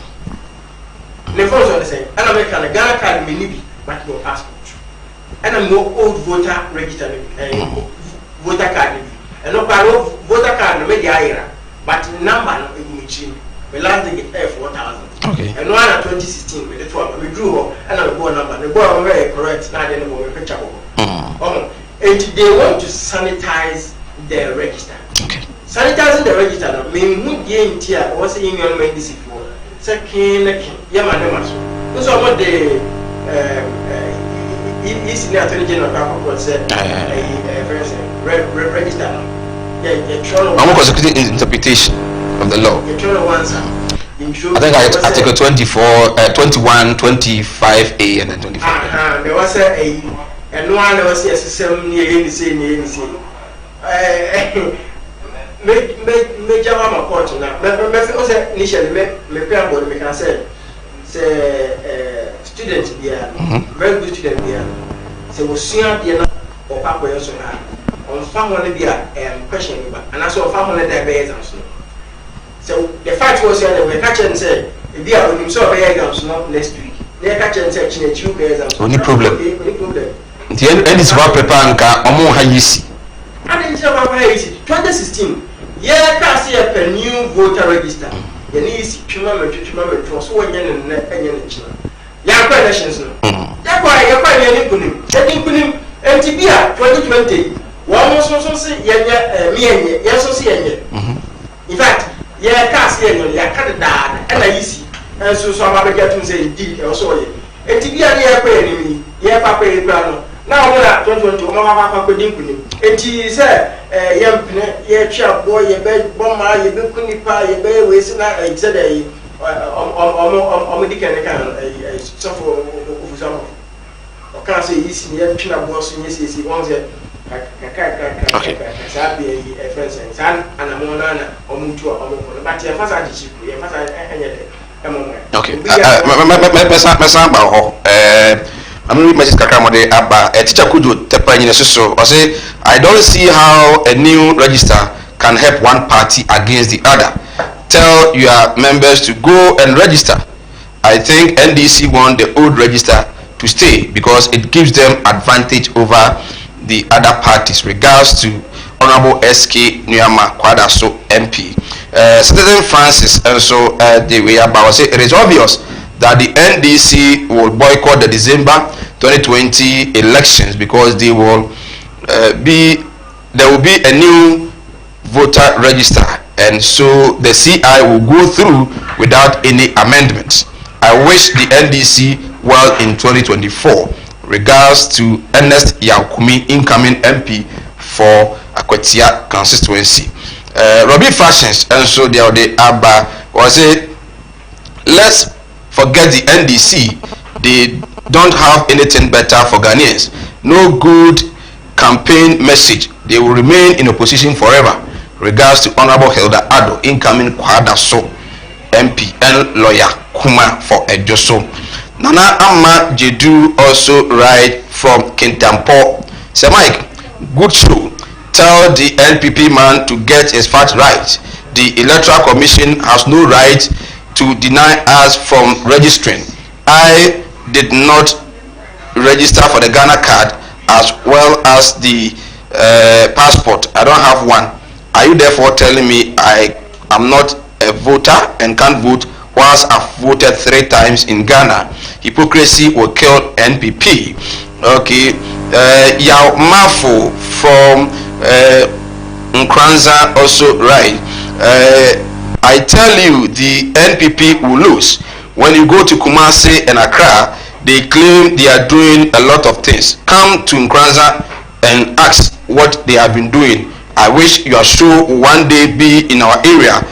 ne phones on the same and I make a Ghana card me ni bi but your passport and I'm no old voter register voter card ni and no voter card no me di ayira but number no e go change we last day get 4,000 okay and one 2016 with the 12 we drew and I go number the boy very correct now then we picture and they want to sanitize the register. Okay. Sanitizing the register now mean who gain tier was in your medicine for second Yamanamas. So what the is in the Attorney General said register now. I'm consecutive interpretation of the law. I think I article 24, 21, 25A and then 25. There was and one was some near any say me jama court now me initially me plan board me can say student there very good student there say we see there na or papa yo so na on family there question and also family there be exams so the fact was that we catch and say if you are on so be exams not next week they catch and say chinechu be exams only problem the end is about prepare nka omo ha yisi and in Java 2016 yeah can see a new voter register you need chuma me so when you na china ya kwa elections no ya kwa ya ni kunim and tibia 2020 one most so see me yes so see in fact yeah cast here ya cut da and I see and so I get to say indeed also ye enti bia ne ya kwa enimi ye papa e kwa no na o na 2020 o ma papa ko dinkuni enti say ye mpene ye twa boy ye be bomma ye be kunipa ye be we si na say dey o dikene kan so for ofusamo o kan say isi ye twa boss ye si won say okay. Okay. I'm reading message kakramode aba teacher Kujo tepa nyine so I say I don't see how a new register can help one party against the other. Tell your members to go and register. I think NDC want the old register to stay because it gives them advantage over the other parties. Regards to Honorable SK Nuyama Kwadaso MP. Citizen Francis and so the way about say it is obvious that the NDC will boycott the December 2020 elections because there will be a new voter register, and so the CI will go through without any amendments. I wish the NDC well in 2024. Regards to Ernest Yankumi, incoming MP for Akwatia constituency. Robbie Fashions and so the Abba was it. Let's forget the NDC. They don't have anything better for Ghanaians. No good campaign message. They will remain in opposition forever. Regards to Honorable Hilda Ado, incoming Kwadaso MP and lawyer Kuma for Ejoso. Nana Amma Jedu also write from Kintampo. Say Mike, good show. Tell the NPP man to get his facts right. The Electoral Commission has no right to deny us from registering. I did not register for the Ghana card as well as the passport. I don't have one. Are you therefore telling me I am not a voter and can't vote whilst I've voted 3 times in Ghana? Hypocrisy will kill NPP. Okay. Yao Mafo from Nkranza also right. I tell you, the NPP will lose. When you go to Kumasi and Accra, they claim they are doing a lot of things. Come to Nkranza and ask what they have been doing. I wish your show one day be in our area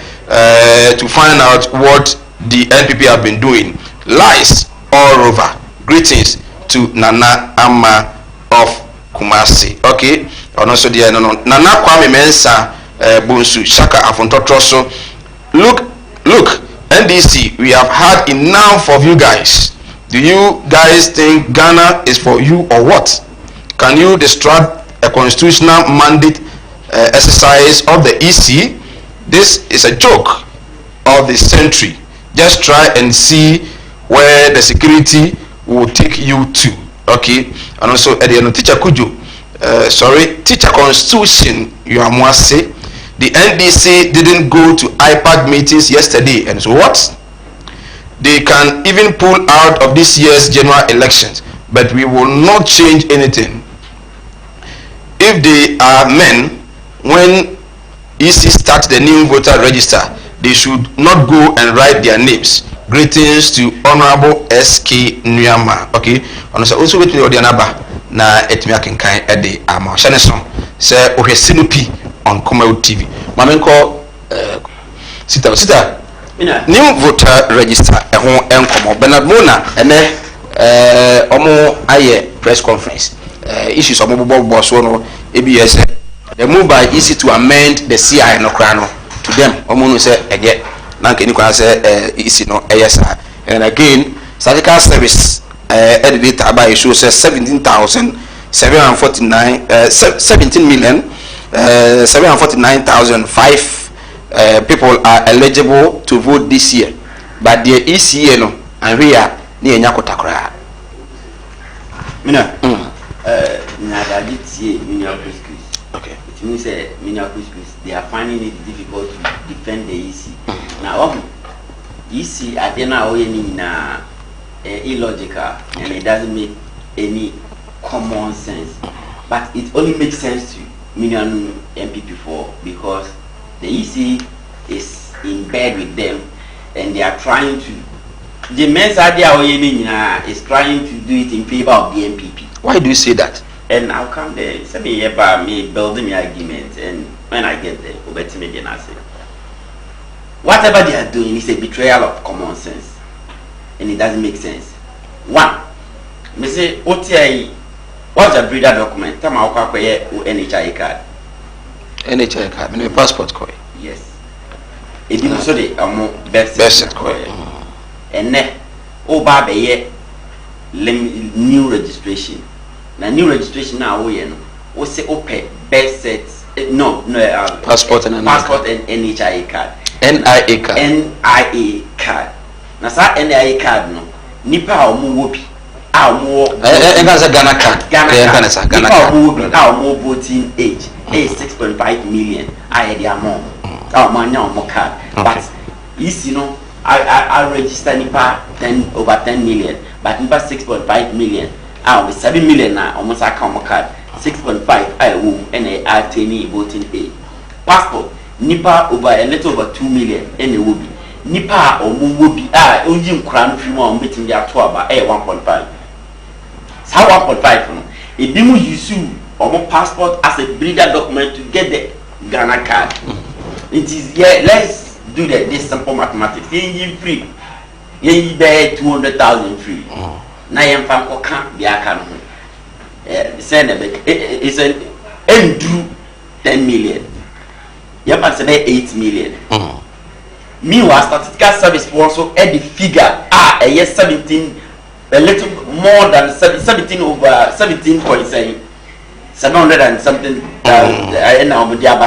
to find out what the NPP have been doing. Lies all over. Greetings to Nana Amma of Kumasi. Okay. And also the Nana Kwame Mensa Bunsu Shaka Afontotroso. Look, NDC, we have had enough of you guys. Do you guys think Ghana is for you or what? Can you distract a constitutional mandate exercise of the EC? This is a joke of the century. Just try and see where the security will take you to. Okay. And also teacher Kujo, teacher Constitution Yuamwase. The NDC didn't go to IPAC meetings yesterday, and so what? They can even pull out of this year's general elections, but we will not change anything. If they are men, when EC starts the new voter register, they should not go and write their names. Greetings to Honorable SK Nuyama. Okay, and also with me Odianaba na etimi akenkan ede ama shaneson say ohwesinupi on Komau TV. Mamenko sita new voter register ehon enkomo Bernard Mona ene omo aye press conference issues omo bobo so no EBS the move by EC to amend the CI no kra no to them omo no say eje na nke ni kwa say EC no eyesa. And again statistical service editor by show says 17,749,005 people are eligible to vote this year, but the ECA no and we are near Nyakotakra. Mina, okay. It means they are finding it difficult to defend the EC. Now, EC at the now illogical and it doesn't make any common sense, but it only makes sense to you. million MPP for because the EC is in bed with them and they are trying to. The men's idea is trying to do it in favor of the MPP. Why do you say that? And I'll come there. Say me about me building my argument, and when I get there, over to me, then I say, whatever they are doing is a betrayal of common sense, and it doesn't make sense. One, me say, OTI, what's a breeder document? Tell me how can I NHI card? NHI card, my passport card. Yes. It is also the birth certificate card. And then, oh, baby, new registration. Now, new registration now, we say, okay, birth set, passport and NHI card. NIA card. NIA card. Now, that NIA card, no, nipa or muwopi. Ghana card. Ghana voting age is 6.5 million. I had their mom. Our man now more card. But you know, I register nipa over 10 million. But nipa 6.5 million. I will 7 million now. Almost I count my card. 6.5 I will and I attain voting age. Passport nipa over a little over 2 million. And it will be nipa or will be only crown free more meeting their tour about 1.5. How 1.5 no? If you use your passport as a breeder document to get the Ghana card, it is let's do this simple mathematics. You free, you bear 200,000 free. Now you can't be a can. It's an Andrew 10 million. You have to pay 8 million. Meanwhile, statistical service also add the figure a year 17. A little more than 17 over 17.700 and something. And now we are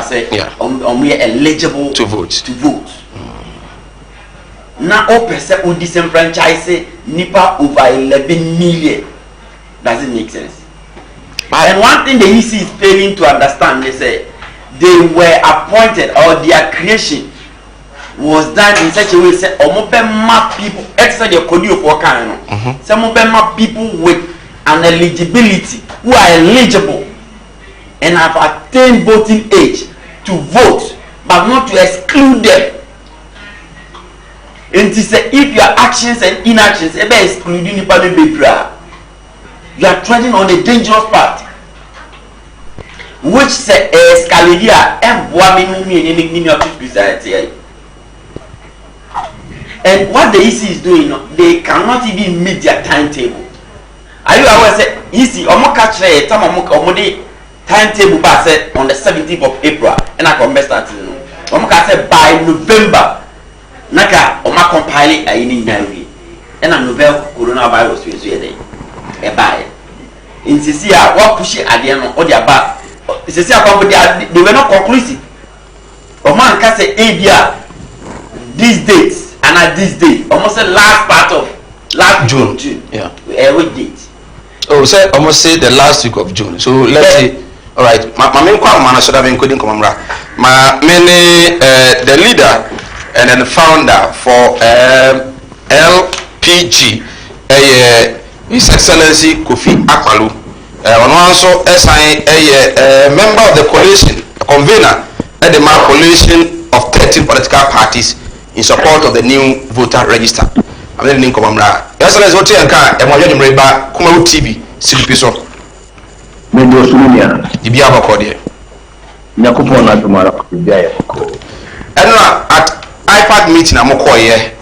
eligible to vote. Now, all percent would disenfranchise NIPA over 11 million. Does it make sense? And one thing the EC is failing to understand, they say they were appointed or their creation was done in such a way say map people extra the code of work some map people with an eligibility who are eligible and have attained voting age to vote but not to exclude them. And to say if your actions and inactions ever excluding the public, you are treading on a dangerous path which say escaladia and boaming of society. And what the EC is doing, they cannot even meet their timetable. Are you aware? Say EC, catch the timetable on the 17th of April, and I come start. Say by November, naka compile a in and a novel coronavirus is here. A buy. In Cecilia, what push it at the end of their back? Cecilia, they were not conclusive. Man can say ABR these dates. And at this day, almost the last part of last June. Yeah. Which date? Oh, say almost say the last week of June. So let's say, all right. My main man should have been coding Komamra. My many the leader and then the founder for LPG, His Excellency Kofi Akwalu. On also SI a member of the coalition, a convener at the coalition of 13 political parties. In support of the new voter register. I'm letting you come around. Yes, let's go to Yanka and watch him right back. Come out TV, CDP so. Medio Sunia, Ibia Bakodia. Nakupona tomorrow. And at IPAD meeting, I'm okay.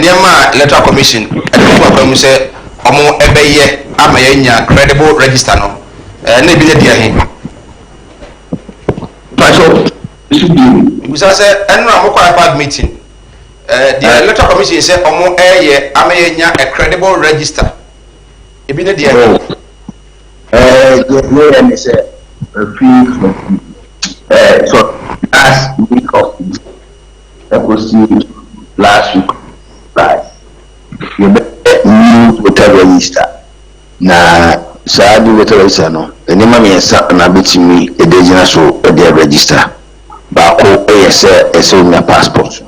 Near my electoral commission, and we say, Omo Ebeye, Amayanya, credible register no. Maybe the dear him. We say, and I'm okay IPAD meeting. The electoral commission said, "Omo amenya a credible register." Ebi ne dia. So last week of last week, right? You new voter register. Na saadi voter register no. Eni ma me sa na betimi edejina so e register. Ba ko say my passport.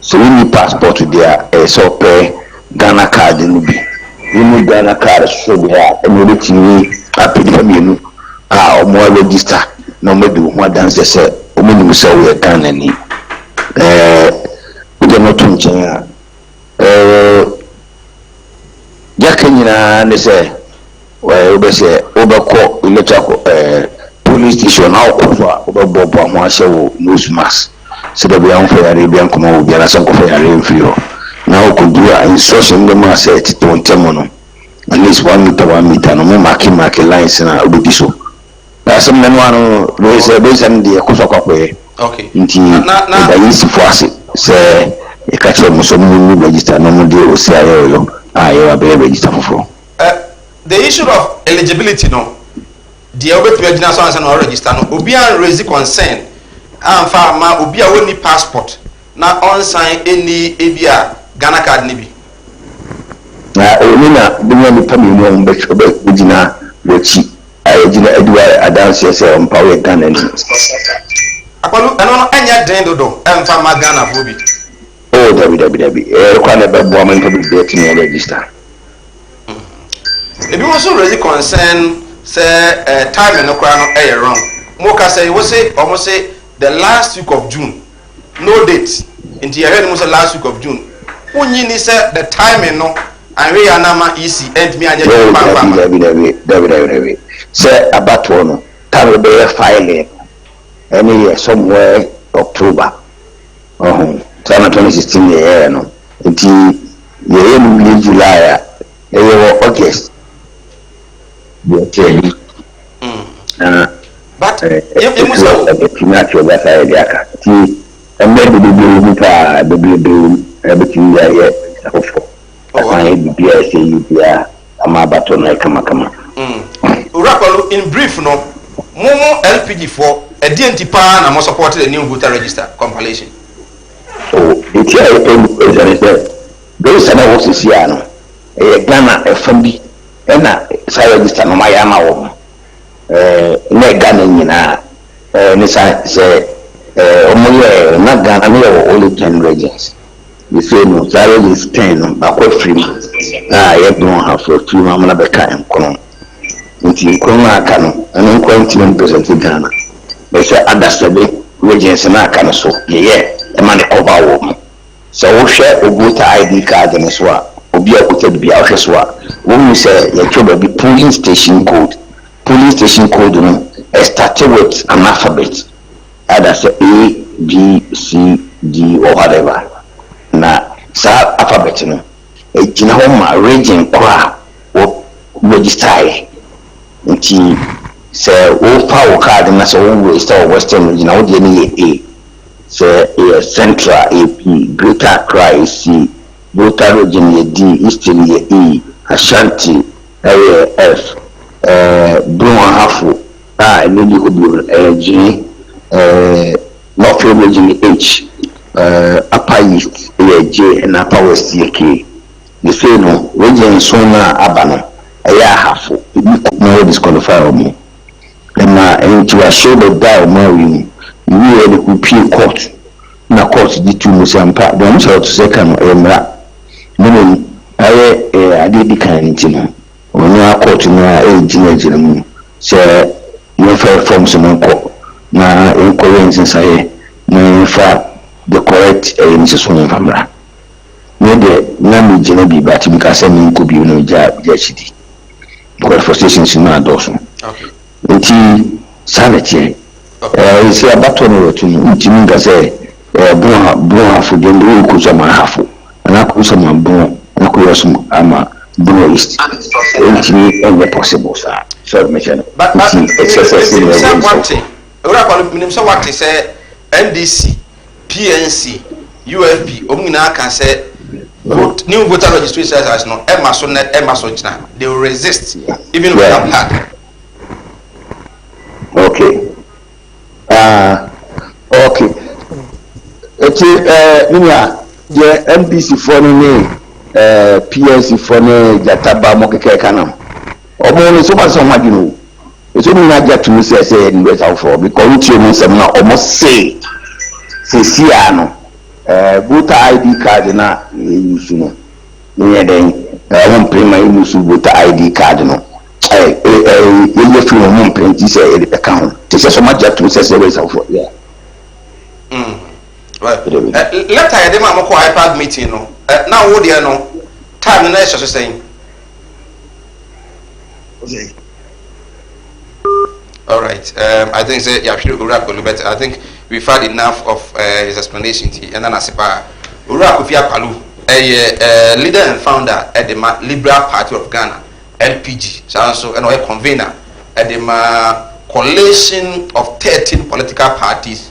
So we need passport there, so pay Ghana card in the we need Ghana card so there and we need to appeal or more register na ɔmo di ho adanse sɛ ɔmo nim sɛ ɔyɛ Ghana ni wode no to nkyɛn a yɛka nyinaa ne sɛ wobɛsɛ wobɛkɔ electrical police station na wokɔ so a wobɛbɔbɔ ho ahyɛ wo nose mask sɛ da bia womfa yare bia nkɔma wo biara sɛ nkɔfa yare mfiri hɔ na wokɔduru a instruction de mu a sɛ ɛtete wo ntɛm no at least 1 meter no mo marke lines na wobɛdi so asɛm na no ano bɛsɛ no deɛ ɛkɔ so akɔkɔyɛ nti ɛda yɛsifo ase sɛ ɛka kyerɛ mo sɛ mo register na mo de osi ayɛ ɔyɔ a yɛwɔ abɛyɛ register foforɔ. The issue of eligibility no deɛ wobɛtumi agyina so ansa na ɔregister no obi a raise concern amfa ama obi a wɔnni passport na ɔnsan ɛni ebi a Ghana card ne bi na oni na bɛnya nipa mmienu a wɔbɛgyina wɔkyi a yɛgyina aduwa adanseɛ sɛ ɔmpa woyɛ Ghana ni akwalu ɛno no ɛnyɛ den dodo ɛmfa ma Ghana fo bi dabi ɛrekwa na ɛbɛboa ma nipa bebree atumi register ebi mo so raise concern sɛ time no koraa no ɛyɛ wrong mo ka sɛ wo se ɔmo se the last week of June no date nti yɛhwɛ no mo sɛ last week of June wonyi ni sɛ the time no anwe ya na ma easy entimi anya dabi sɛ abatoɔ no time bɛyɛ filing ɛne yɛ somewhere October sana 2016 yɛyɛ no nti yɛyɛ no July a ɛyɛ wɔ August yɛkyɛ but yɛmu sɛ ɛbɛtumi atwe ɔbɛsa yɛde aka nti ɛmɛ bebree bi paa bebree ɛbɛtumi yɛayɛ foforɔ ɛkwan yɛ bibia ɛsɛ yi bia ama abatɔ no ɛkamakama Urakolo in brief no mo LPG for ɛdeɛ nti paa na mo support the new voter register compilation eti a yɛpɛ ɛsɛne sɛ bɛrisa na wɔsisi a no ɛyɛ Ghana ɛfam bi ɛna saa register no ma yɛ ama wɔ na Ghana nyinaa ne saa sɛ ɔmo yɛ na Ghana no yɛ wɔ only 10 regions yɛsɛ no saa regions 10 no baakɔ afiri mu a yɛbɛn hafo afiri mu amana bɛka nkono nti nkono aka no ɛno nkɔ ntimi represent Ghana bɛsɛ adasɛbe regions na aka no so yɛyɛ ɛma ne kɔba wɔ mu sɛ wohwɛ obuta ID card ne so a obi a kuta bi a wohwɛ so a wɔn sɛ yɛtwa baabi polling station code no started with an alphabet either say A, B, C, D or whatever na saa alphabet no gyina hɔ ma region kora wɔ register nti sɛ wofa wo card na sɛ wo register wɔ Western region na wo deɛ ne yɛ A sɛ Central AP, Greater Accra is C, Volta region yɛ D, Eastern yɛ E, Ashanti F, Brun Ahafo ɛno ni obi G, North region H, Upper East yɛ J and Upper West yɛ K. The same no region so na aba no ɛyɛ ahafo ebi na disqualify ɔmo ɛna nti wa show the die ɔmo awi mu yɛ de kupie court na court di tu mu sampa de ɔmo sɛ ɔto sɛ ka no ɛmra no ayɛ ade di kan nti no ɔno court no a gyina mu sɛ yɛfa forms no nkɔ na nkɔ yɛ nsensaeɛ na yɛfa the correct nseso no mfamra ne de na me gyina bi ba tim ka sɛ me nkɔ bi no gya chidi qualifications no adɔso nti sanity sɛ abato no wetu ntimi nka sɛ bro hafo de ndo ku so ma hafo ana ku so ma bro na ku yo so ama bro east ntimi ɛnyɛ possible sa so me channel but ora kwa minim sɛ wate sɛ NDC PNC UFP omnyina ka sɛ new voter registration as no Emma so china they will resist even with a blood. Okay ninya the NBC for ni PNC for ni jataba mo keke kanam omo ni so paso ma dinu so ni na jatu mi say ni better for because we tell me some na almost say no voter ID card na use no ne den won prima use voter ID card no you feel home plenty say account. This is so much to say ways of yeah. Right. Let I dem am ko iPad meeting no. Now wo dey no. Time na so saying. Okay. All right. I think say yeah, but I think we've had enough of his explanation and then asipa Ura Kofi Akpalu a leader and founder at the Liberal Party of Ghana LPG so and a convener at the coalition of 13 political parties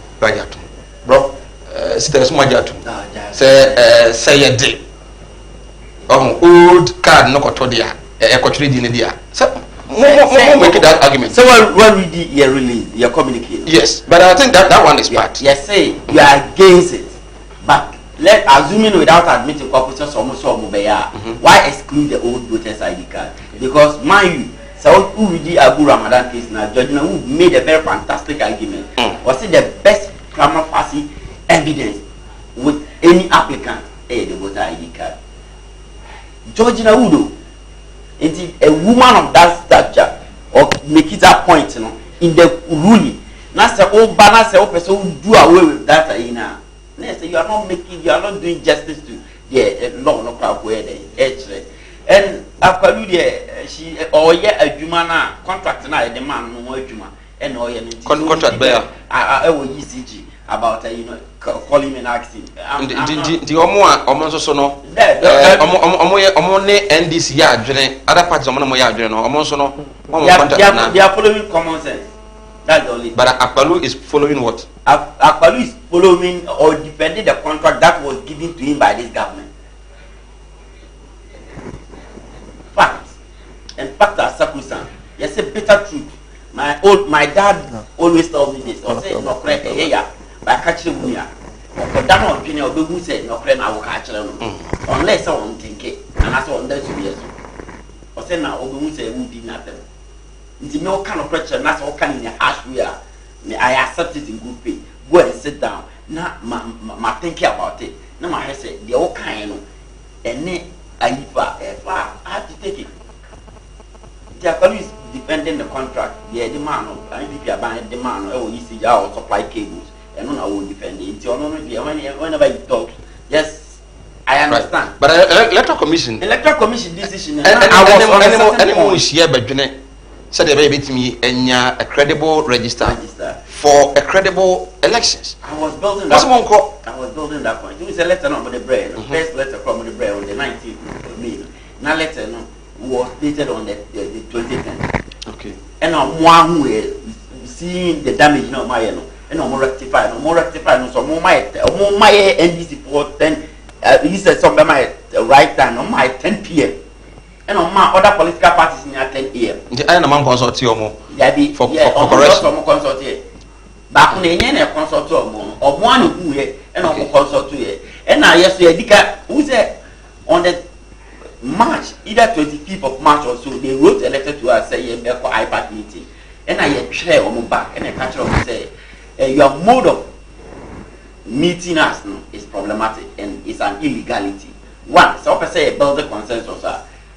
bro sister Sumajatu say day old card no kotodia e kochiri di ne dia make that argument. So when we did your release, your communique. Yes, but I think that one is part. Yes, say you are against it, but let assuming without admitting corporations almost why exclude the old voters ID card? Because mind you, so who we did Abu Ramadan case now, Judge who made a very fantastic argument. Was it the best prima facie evidence with any applicant the voter ID card? Georgina Udo. A woman of that stature or make it a point, you know, in the ruling. Now say all banner say person who do away with that you know. You are not doing justice to the law no crowd where they and after you she or a juma contract na the man no juma and or contract bear I will ECG about you know calling and asking the omo so no omo ne NDC ya adwene other parties omo no ya adwene no omo so no they are following common sense. That's the only thing. But Akpalu is following what? Akpalu is following or defending the contract that was given to him by this government. Facts. And facts are sacrosanct. Yes, a bitter truth. My dad always tells me this. Or say no correct here, but catch the woman. Or that one opinion of who said no correct I will catch them. Unless someone think it, and that's what that's years. Or say now who say who did nothing. It's no kind of pressure, and that's all kind in a harsh way. I accept it in good faith. Go and sit down. Now, my thinking about it. Now, my head said, the all kind of, and then I have to take it. The police defending the contract. The demand of IDP buying demand or ECG or supply cables, and I will defend it. Whenever you talk, yes, I understand. Right. But electoral commission decision. Anyone is here, but said the baby to me and a credible register for a credible elections. I was building that point. It was a letter number the bread. The first letter from the bread on the 19th of May. Now letter was dated on the 2010th. Okay. And I'm one way seeing the damage in my and I'm more rectified. So more my NDC for 10 he said something my right time on my 10 p.m. And on my other political parties in at 10 a.m. The Iron Man consult you more for correction. Consult here. Back on the consult or one who here and on consult here. And now, yes, who said on the March, either 25th of March or so, they wrote a letter to us saying, for iPad meeting. And I chair on my back and I catch up and say, your mode of meeting us is problematic and it's an illegality. One, so I say, build the consensus.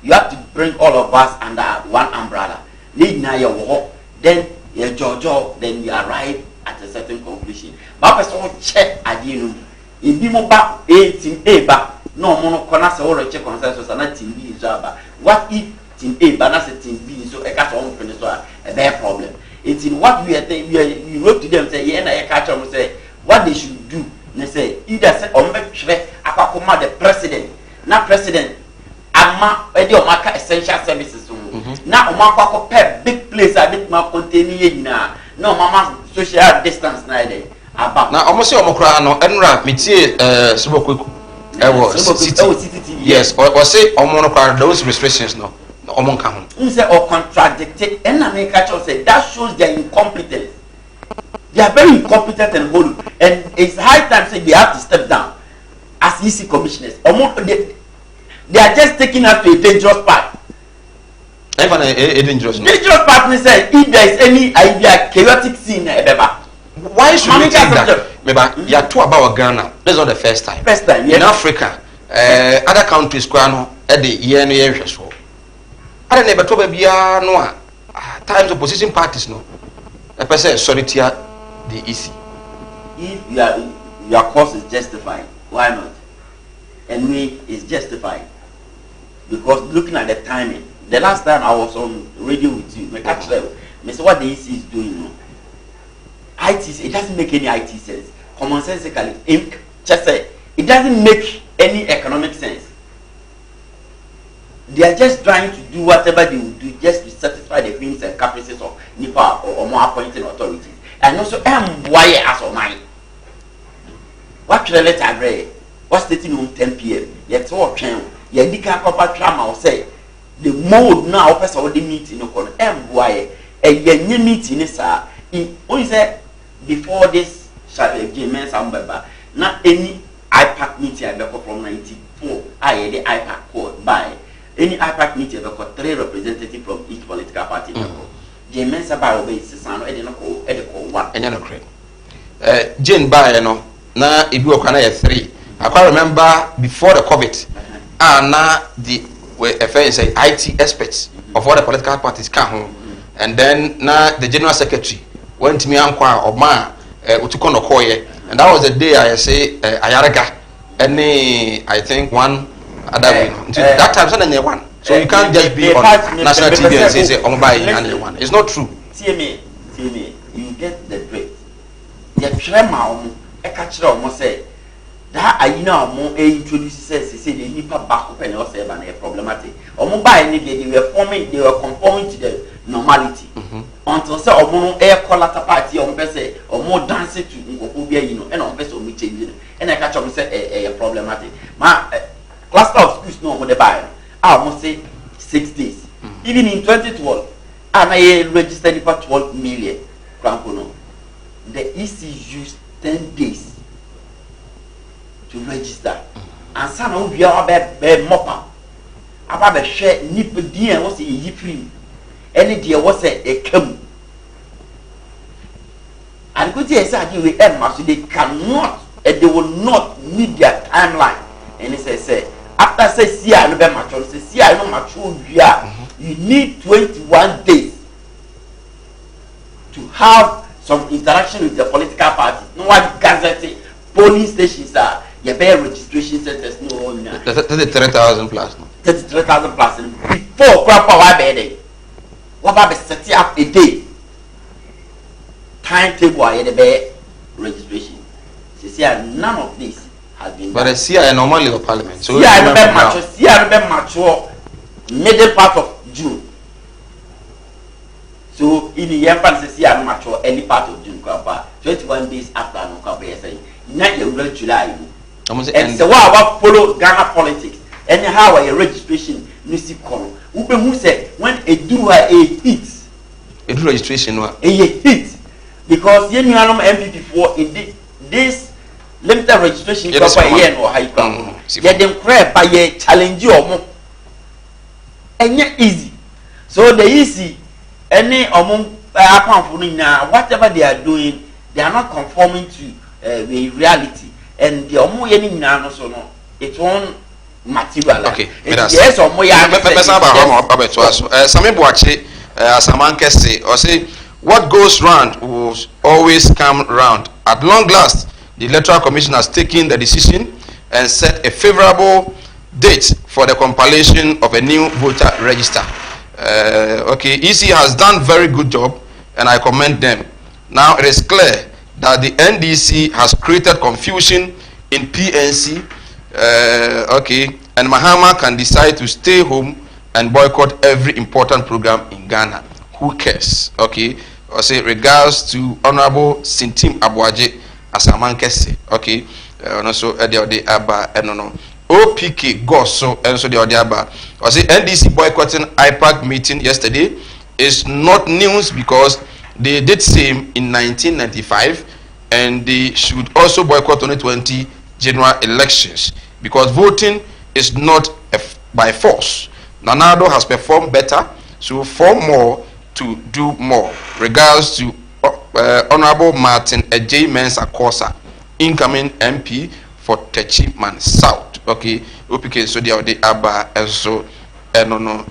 You have to bring all of us under one umbrella. Lead now your walk, then your job, then you arrive at a certain conclusion. But person check at you. If you move back 18 A back, no mono corner or check consensus and not team B is about. What if team A but not team B so a catch on finish a bad problem? It's in what we are you wrote to them say yeah and I catch on say what they should do. They say either say or make the president, not president. Ama edi o maka essential services na o maka ko pay big place a bit ma contain yina na o mama social distance na dey aba na o mo se o mo kra no enra metie subokweku city yes o say o mo no kra those restrictions no o mo nka ho say o contradicted and na make catch say that shows their incompetence. They are very incompetent and hollow, and it's high time say they have to step down as EC commissioners. They are just taking us to a dangerous path. Even a dangerous path, me say, if there is any idea, chaotic scene, why should we take that? Maybe you are too about Ghana. This is not the first time. Yes. In Africa, other countries, at the year so. I don't know, but at times opposition parties no a person sorry tia the EC. If your cause is justified, why not? And we is justified because looking at the timing. The last time I was on radio with you, I said what the EC is doing now. It doesn't make any IT sense. Commonsensically, it doesn't make any economic sense. They are just trying to do whatever they will do just to satisfy the whims and caprices of NIPA or more appointed authorities. And also, why as of mine? What should I let I read? What's stating on 10 p.m.? Yet, all channel. Yet, the proper drama will say the mode now, first of all, the meeting, why a meeting is only said before this James Ambaba, not any IPAC meeting I got from 94. I had the IPAC code by any IPAC meeting I got 3 representatives from each political party. James Ambaba is the son of one. And you're not correct. Jane Bayano, now if you are 3. I can't remember before the COVID, and now the IT experts of all the political parties come home, and then now the general secretary went to me and Utukono Koye, and that was the day I say Ayaraga, I think one other that time suddenly one. So you can't just be on national TV and say one. It's not true. See me, you get the drift. You trema a catcher almost say that I more introduces say the nipa back up and also a problematic. Or mobile they were conforming to the normality. Until say or air collar party on person or more dancing to and on person we changing and I catch up say a problematic. My cluster of schools no more the buy. I almost say 6 days. Even in 2012, I registered for 12 million. The EC used 10 days to register. And some of you are bad mopper. About the share nipple dear was a yiprim. Any dear was a come. And good years I give with Emma, so they cannot and they will not meet their timeline. And he say, after say, see, I know mature, say, see, I know mature, you need 21 days to have some interaction with the political party. No one gazette, polling stations are, your bare registration centers, no. 33,000 plus. 33,000 plus. Before crap power bed. What about the setting up a day? Timetable, I had a bare registration. See, none of this has been. But I see I normally of parliament. So I remember mature middle part of June. So in the year fancy I mature any part of June, 21 days after no compare say, not your July. And so what follow Ghana politics? Anyhow, a registration music call. Who said when a do a hit? A do registration a hit. Because you know MPP for in this limited registration for a year or high ground. Get them crap by a challenge you or more. And yet easy. So the easy any among now whatever they are doing, they are not conforming to the reality. And the omo any now so no it won't material. Okay, yes or more Sami Boache Asamanke say or say what goes round will always come round. At long last, the Electoral Commission has taken the decision and set a favorable date for the compilation of a new voter register. Okay, EC has done very good job and I commend them. Now it is clear that the NDC has created confusion in PNC. Okay, and Mahama can decide to stay home and boycott every important program in Ghana. Who cares? Okay, or say regards to Honorable Sintim Abuaje Asamankese. Okay, and also the Abba and no OPK Goso and so the Abba. Or say NDC boycotting IPAC meeting yesterday is not news because they did same in 1995 and they should also boycott 2020 general elections because voting is not by force. Nanado has performed better, so 4 more to do more. Regards to Honorable Martin J. Mensah Kosa, incoming MP for Techiman South. Okay, OPK so the Abba and so no.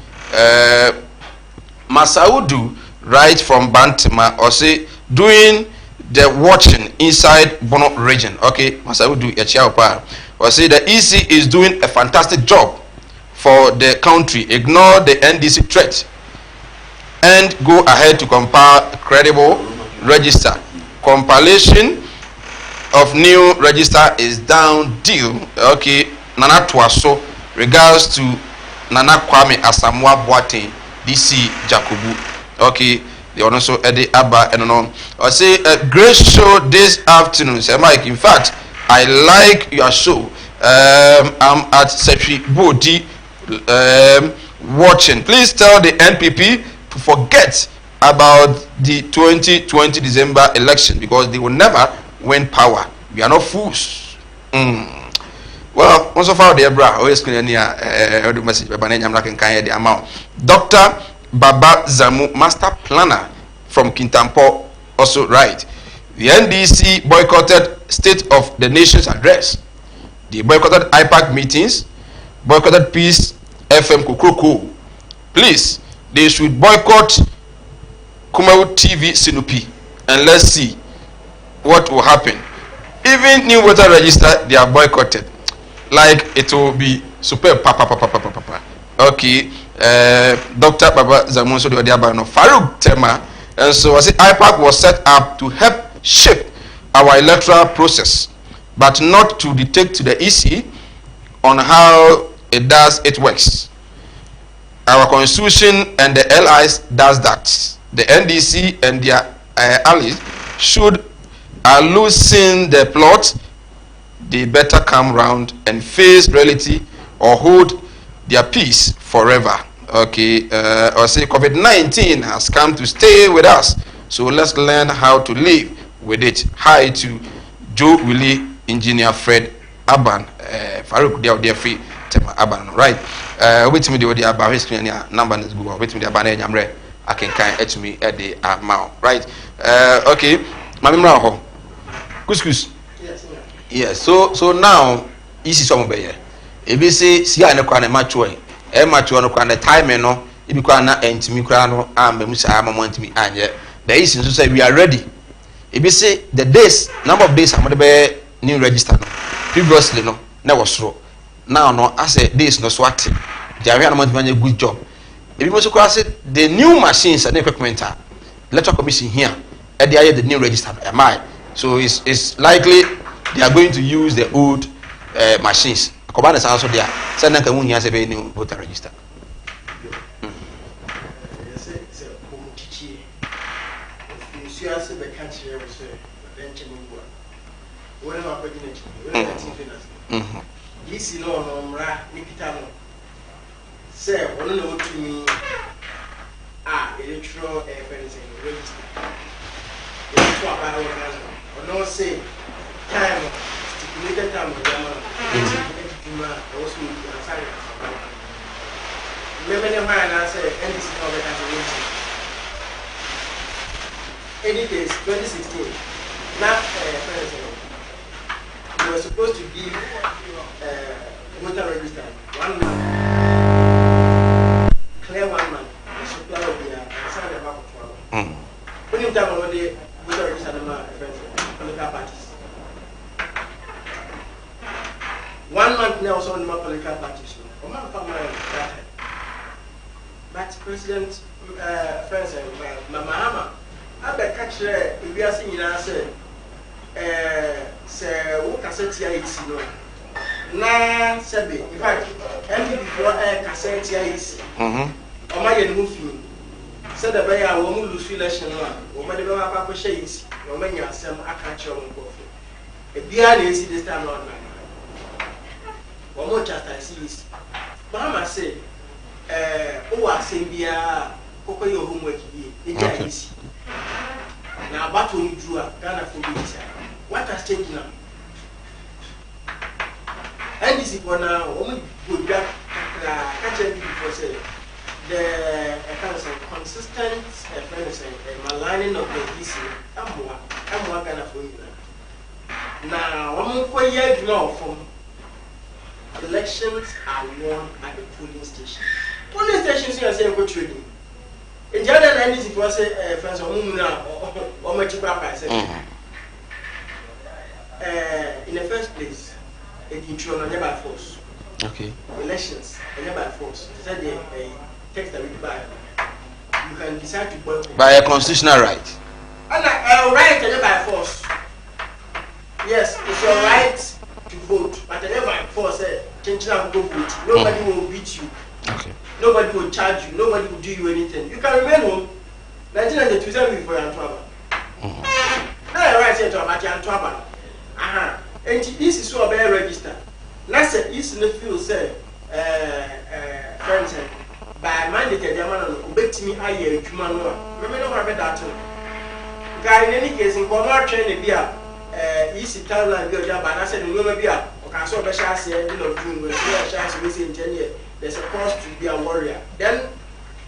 Masaudu right from Bantima, or say doing the watching inside Bono region. Okay, Masawu do a or say the EC is doing a fantastic job for the country. Ignore the NDC threat and go ahead to compile a credible register. Compilation of new register is down deal. Okay, Nana Tuaso, regards to Nana Kwame Asamoah Boateng, DC Jacobu. Okay, they also Eddie Abba and no. I say a great show this afternoon. Say Mike, in fact, I like your show. I'm at Secretary Bodi watching. Please tell the NPP to forget about the 2020 December election because they will never win power. We are not fools. Well, once so far, bra, always can the message. The amount. Dr. Baba Zamu, master planner from Kintampo, also right. The NDC boycotted State of the Nation's address. They boycotted IPAC meetings, boycotted Peace FM Kukuruku. Please, they should boycott Kumawu TV Sinupi and let's see what will happen. Even new voter register, they are boycotted. Like it will be super papa. Okay, Dr. Baba Zamun so the Odiabano Farouk Tema, and so I say IPAC was set up to help shape our electoral process, but not to dictate to the EC on how it works. Our constitution and the allies does that. The NDC and their allies should loosen the plot. They better come round and face reality or hold their peace forever. Okay, or say COVID-19 has come to stay with us, so let's learn how to live with it. Hi to Joe Willie, Engineer Fred Aban, Farouk dear free Tema Aban, right? Wait me the about history and number is Google. Wait me the Aban I'm read. I can catch me at the amount, right? Okay, Mamma Couscous. Yes, so now this is some here. If you say see I no kwana matchway, matchway no kwana time no, if you kwana entimi kwana no be musa amount me anye. The is so say we are ready. If you say the days, number of days I'm be new register no. Previously no, na was slow. Now no, I say days no swat. They are amount me good job. If you must say the new machines and equipment, electoral commission here, at the new register, am I? So it's likely they are going to use the old machines. Command is also there. Send them to has a new voter register. Say, one of the to me, electoral register. Or no say, time, stipulated time of Yama, also remember, I say, and this is how it has any case, 2016, not president. We were supposed to give voter register 1 month. Clear 1 month, the supply of the inside the back of 12. When you tell me the voter register political parties. 1 month now, so on the political parties. But President friends Mahama, I bet catch if we are seeing answer. Say, what cassette here is no. Na sebe, in fact, any before cassette here is. O ma ye no fi. Say the buyer wo mu lose election no a, o ma de be wa pa share is. O ma nya asem aka che o mo fi. E bia na esi this time not na. O mo chata is. Mama say, o wa asem bia kokko ye homework bi. E ja is. Na battle you drew a Ghana for this. What has changed now? And this is for now, only good back catching before say the consistent maligning of the issue. I'm more Ghana for you now. One for years now from elections are won at the polling station. Polling stations here are saying go trading. In the other 90s, it was a friends of Mumuna or Machipapa. In the first place, it introduced by force. Okay. Elections, by force. It's a text that we buy. You can decide to boycott. By a constitutional right. And a right by force. Yes, it's your right to vote, but by force, change go vote. Nobody will beat you. Okay. Nobody will charge you. Nobody will do you anything. You can remain home. 1992 before you are trouble. Now right here to about your trouble. And this is so very registered. Let's say it's in the field, say, friends, by mandate, the man who bet me I hear human one. Remember, no have that. Guy, in any case, in Comar train, the beer, easy timeline, go job, and I said, no, maybe I can so much as the end of June, when I chance to visit in 10 years. There's supposed to be a warrior. Then,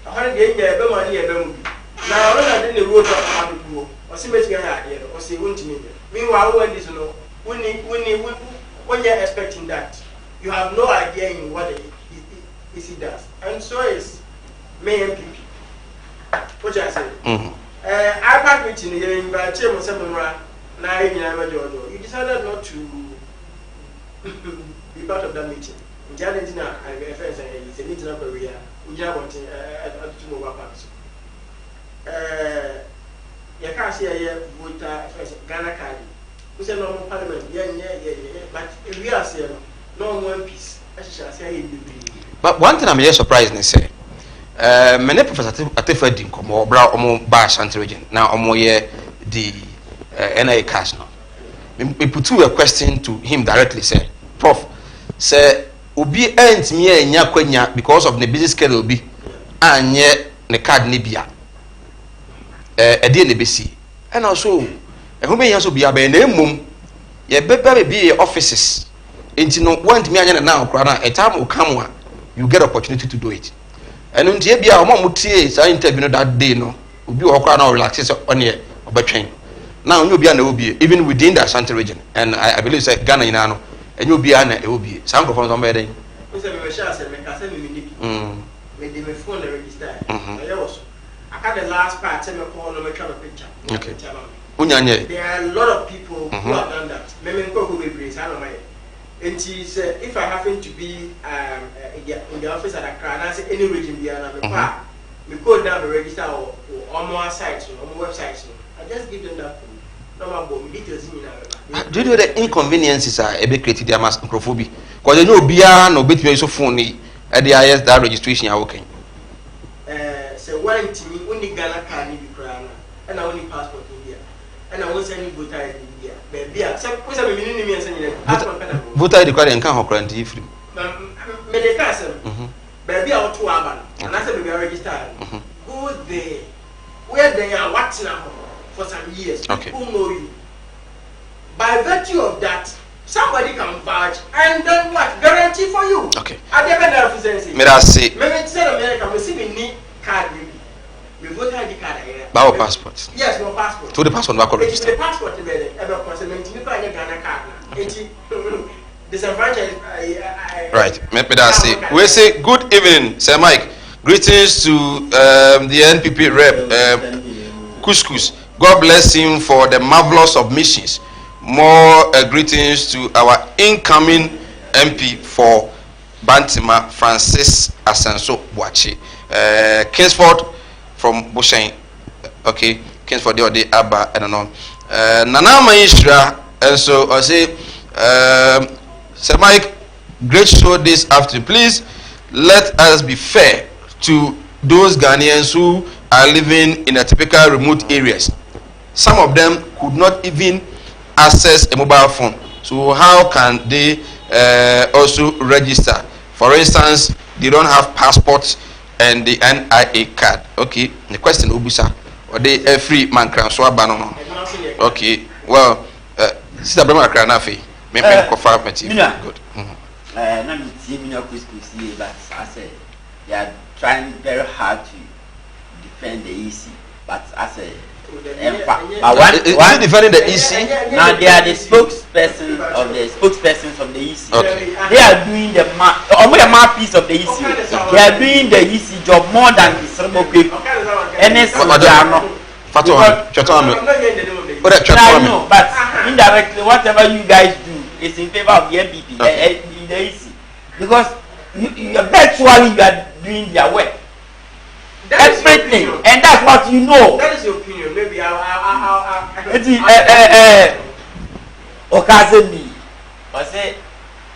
100 days, you have money, now, I didn't the road of the pool, or see what you idea, or say, won't you? Meanwhile, when this no, when you're expecting that, you have no idea in what it does. And so is May MPP. What I say? I packed meeting here in Bachemo Semura, now you decided not to be part of that meeting. Argentina, I reference is a meeting of Korea. We are wanting to move up. You can't see a voter Ghana card. We say no parliament, yeah, but if we are saying no one peace, I shall say in the But one thing I'm just surprised in say, many professors Atifa Dinko, or Bra Omo Bar Shanti region, now Omo ye the NIA cash now. We put a question to him directly, say, Prof, say, Ubi ent me nya kwenya because of the busy schedule be anye ne card nibia. Edi ne besi. And also, who may also be a mum, ye be offices. Into no want me now, crana, a time will come, you get opportunity to do it. And until be our mom say interview that day, no, will be all crana relaxes on ye or by train. Now you'll be an OB, even within the Ashanti region, and I believe say Ghana in Ano. And you'll be an OB. Some of them are there. We say, we shall say, make us a mini. Make them a phone register. I had the last part, send me call, no travel picture. Okay. There are a lot of people who have done that. Maybe who will be I don't know. And she said, if I happen to be in the office at Accra, and I say any region be another, we go down the register or on our sites or on websites. I just give them that. Do you know the inconveniences are a bit created their mass microphobia? Because you know, beyond no bit me so funny at the IS that registration are working. So, one to me, only Ghana card in Ukraine, and I only passport in here, and I won't send you voter ID in here. Baby, what's a minimum and sending it? Voter ID card and can't hold currently free. Medication, baby, out to Aban, and I said, we are registered. Go there, where they are watching for some years. Okay. People know you. By virtue of that, somebody can vouch and then what? Guarantee for you. Okay. I never know if it's may I say? Maybe tell America, we see we need card. We voter ID card here. Our passport. Yes, no passport. To the passport back register. The passport is there. Ever consent. You can't get Ghana card. Disadvantage. Right. May I say? We say good evening, Sir Mike. Greetings to the NPP rep, Couscous. God bless him for the marvelous submissions. More greetings to our incoming MP for Bantima, Francis Asenso Boachi. Kingsford from Bushain. Okay, Kingsford the Abba, I don't know. Nana Maishra, and so I say, Sir Mike, great show this afternoon. Please let us be fair to those Ghanaians who are living in a typical remote areas. Some of them could not even access a mobile phone. So how can they also register? For instance, they don't have passports and the NIA card. Okay, the question Ubusa, or they a free man can so abandon. Okay, well, Sister Brema Kranafi, maybe confirm it. Good. But I said they are trying very hard to defend the EC, but I said Is it defending the EC? Now they are the spokespersons of the EC. Okay. They are doing the mouthpiece of the EC. They are doing the EC job more than the Serbo people. And it's I know, but indirectly, whatever you guys do is in favor of the MPP, the EC, because virtually you are doing their work. Everything, and that's what you know. That is your opinion. Maybe I'll. Occasionally, I say,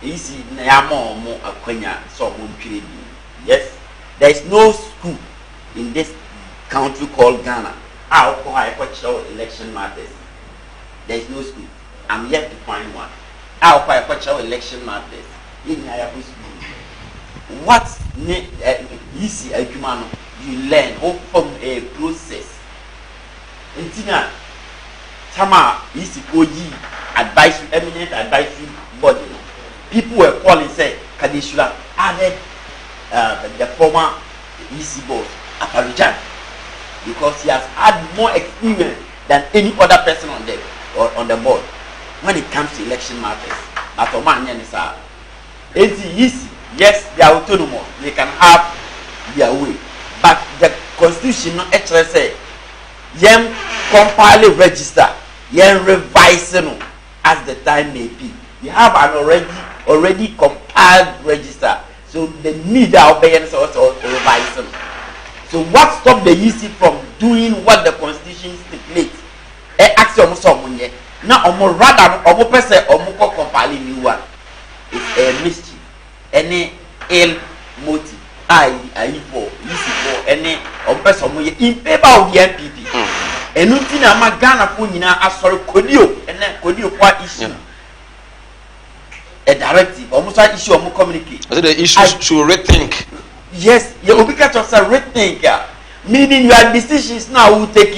easy. Nayamo akwenya so muntiri. Yes, there is no school in this country called Ghana. Our election matters. There is no school. I'm yet to find one. Our election matters. In Hayabu school. What easy Ajumano? You learn from a process. Until Tama is the advisory, eminent advisory body. People were calling, say, Kadishula added the former EC boss, Aparijan, because he has had more experience than any other person on the board when it comes to election matters. Yes, they are autonomous. They can have their way. But the constitution actually say, yen compile register, yen revise as the time may be. You have an already compiled register, so the need of obedience also revise. So what stop the EC from doing what the constitution stipulates? Action someone now rather person compiling new one. It's a mischief, any ill motive. I for any person in favor of the MPP. And nothing I'm a Ghana for sorry Kodio and then Kodio what issue a directive almost an issue of communicate. The issue should rethink. Yes, you will be catch us a rethink, meaning your decisions now will take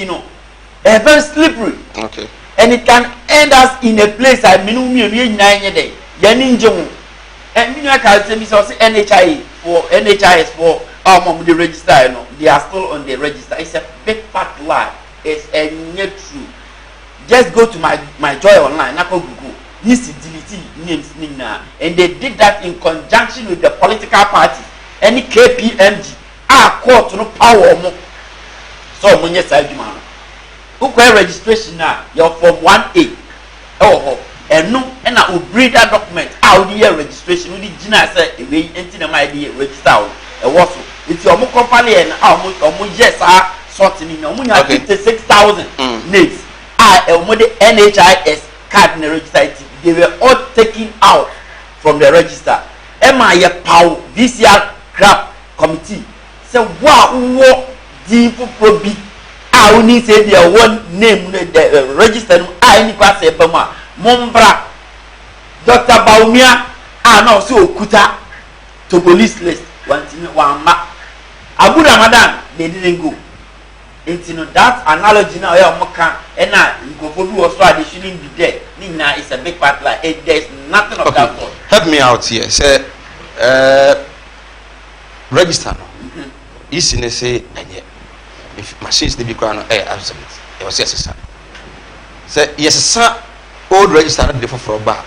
very slippery. Okay. And it can end us in a place I mean 9 day. Yaninjo and me I can say NHI for NHIS for the register, they are still on the register. It's a big fat lie. It's a not true. Just go to my Joy online, Nako Google. This is DLT names Nina. And they did that in conjunction with the political parties. Any KPMG are called to no power more. So when you say man, who can registration now? You're from 1A. Oh. And no, and I will bring that document out the registration. We did Gina say we enter the ID register. Also, it's your company and almost yes, sorting in your 56,000 names. The NHIS card in the register. They were all taken out from the register. MIA Power VCR crap committee. So what deep probi? I only say their one name the register. I need to say Bama. Mombra, Dr. Baumia, and also Kuta to police list. One ma. Abu Ramadan, they didn't go. Into that analogy now, and now go for who also they shouldn't be there. Nina is a big part like there's nothing of that sort. Help me out here. Say, register. Easy to say, if machines they be crowned, absolute. It was yes, sir. Say, yes, sir. Old register not for bar.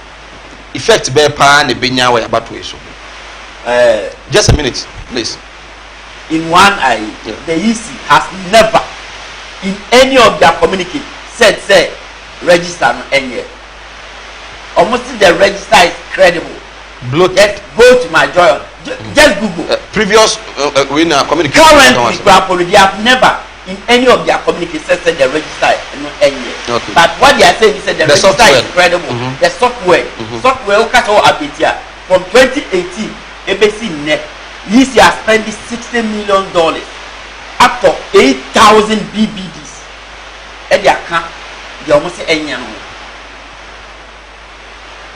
Effect bear pan the binya way about to issue. Just a minute, please. In one eye, the EC has never in any of their communique said say register no any. Almost the register is credible. Just go to my joy. Just Google. Previous winner communication. Currently, they have never in any of their communications said the register is not any. Okay. But what they are saying is that the register software is credible. The software, from 2018, ABC Net, this year spending $60 million up to 8,000 BBDs. And they account, they almost say any.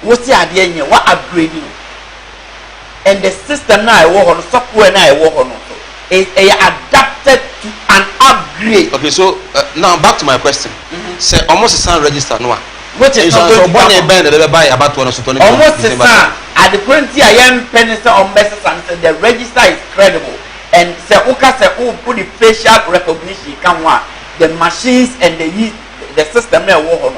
What's the idea? What upgrading? And the system now I work on, software now I work on also is adapted to an upgrade. Okay, so now back to my question. Say almost a sound register no one. Which is not going to buy about 120. Almost a sound at the point I am pencil on message and say the register is credible. And say okay say put the facial recognition come one. the machines and the system na wo ho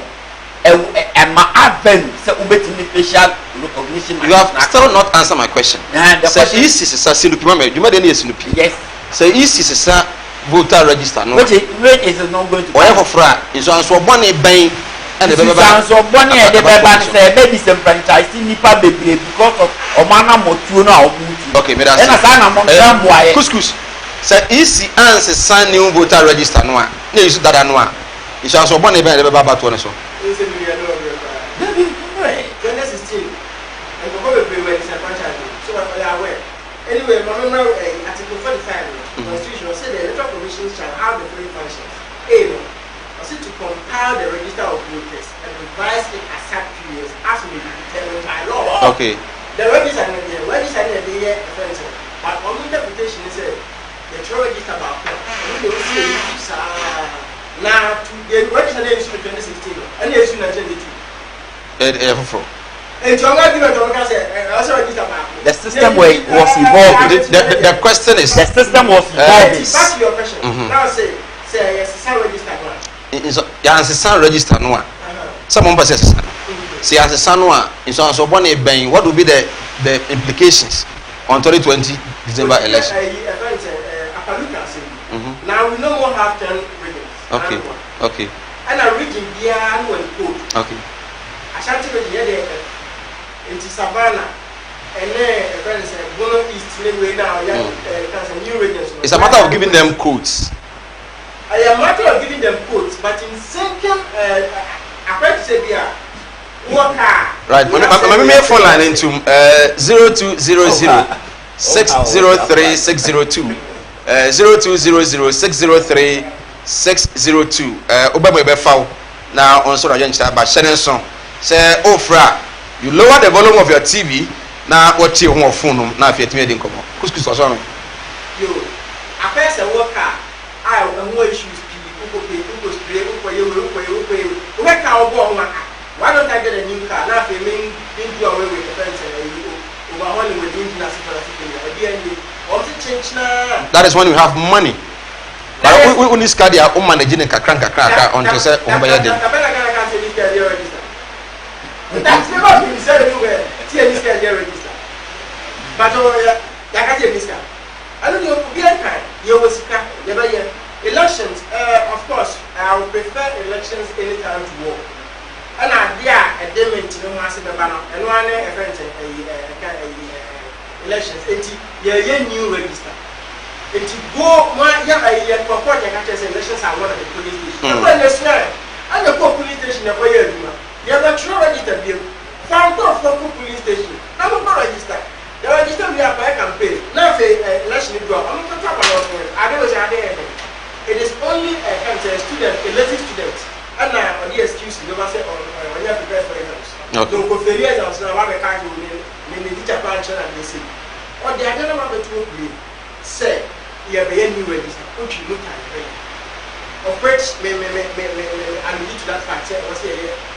and my advent say ubetimi facial recognition. You have still not answered my question. Say is a sinupi mama, you made any sinupi. Yes. Say is a voter register no. Which is not going to. Oya for fra, insurance for money buying and the baby. Insurance for money and the baby say maybe some franchise nipa bebre because of omana motuo na omuti. Okay, me that's. And as na mo boy. Couscous. Say is answer sign new voter register no a. Na use dada no a. Insurance for money buying the baby about one so. Is a million Baby, right. 2016. And go over where it's a franchise. So I aware. Anyway, remember Article 45 Constitution said the electoral commission shall have the following functions. A. To compile the register of voters and revise it at such periods as may be determined by law. Okay. The register in the year offensive. But on interpretation is the register about now to the register is 2016 and the issue 1982. The system was evolving. The question is the system was evolving. Back to your question. Now say yes, register. Answer register no a. Someone says say answer no a. Insurance for money buying. What will be the implications on 2020 December election? Now we no more have 10 regions. Okay. And a region here and one code. Okay. Ashanti region here into Savannah and then friends Bono East Midway now new regions. It's a matter of giving them codes. A matter of giving them codes, but in second I to say here right, let me phone line into 0200 603 602 0200 603 602 Obama Befow now on so agenda by Shannon song say Ofra you lower the volume of your TV now what you want phone now if you're making come couscous or something yo a person worker I want issues why don't I get a new car now if you mean into away with the fence and overhauling with the engine as that is when you have money. But we need to carry our own managing and kakranka until say Umbayadi. That's never been said anywhere. Register. But I don't know, you was elections, of course, I would prefer elections anytime to war. And I a dement to no massive banner, and one elections, new register. It go my report elections are one of the police stations. And the police station of where you have a true register bill. Found off local police station. I'm not register. The register we have by campaign. Now if election is I'm not talking about it. I don't know. It is only a student, elective student. And now on the excuse you never say when you have prepared for exams. Don't go for years and so I can't go in the teacher branch and they say. Or the other number to say you have a new register, which you look at of which may allude to that fact, say, or say,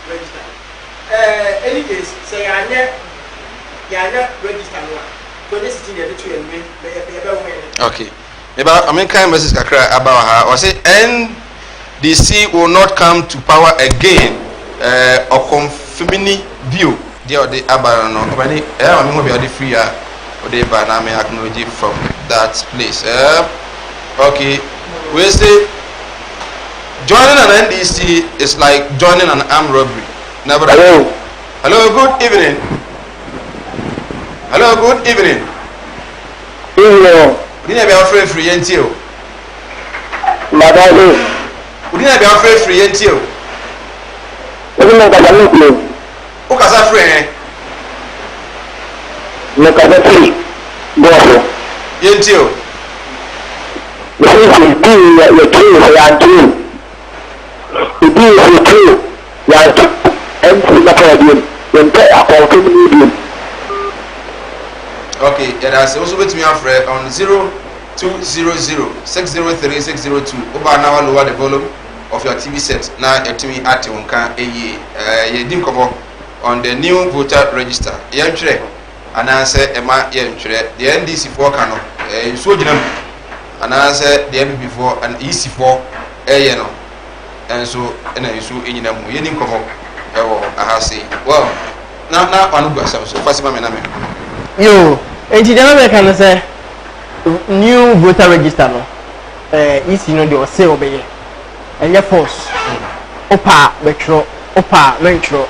register. Any case, say, I never register one. So this is in the two and okay. About American message about her, or say, NDC will not come to power again, or confirming view. The Abarano, I'm going to be free, or the Baname acknowledge from that place. Okay, we say joining an NDC is like joining an armed robbery. Never. Hello, good evening. Hello, good evening. We didn't be afraid free until. Madame. We didn't be afraid free until. Who can say free? Look at the tree. Go. Until. This is the tree for your tree. It is the tree. Okay, and I also wait me afraid on 0200 603 602. Over now, lower the volume of your TV set. Now, to me at Unka you didn't come on the new voter register. Yantre, and I said, Emma Yantre, the NDC 4 cano, so and I said the MB4 and EC4. ɛyɛ no ɛnso ɛna nso ɛnyina mu yɛni nkɔmɔ ɛwɔ ahase well na ɔno gu asɛm so fasi ma me na me yo enti deɛ na mɛka no sɛ new voter register no isi no deɛ ɔsɛ ɔbɛyɛ ɛnyɛ force opa bɛtwerɛ opa mɛntwerɛ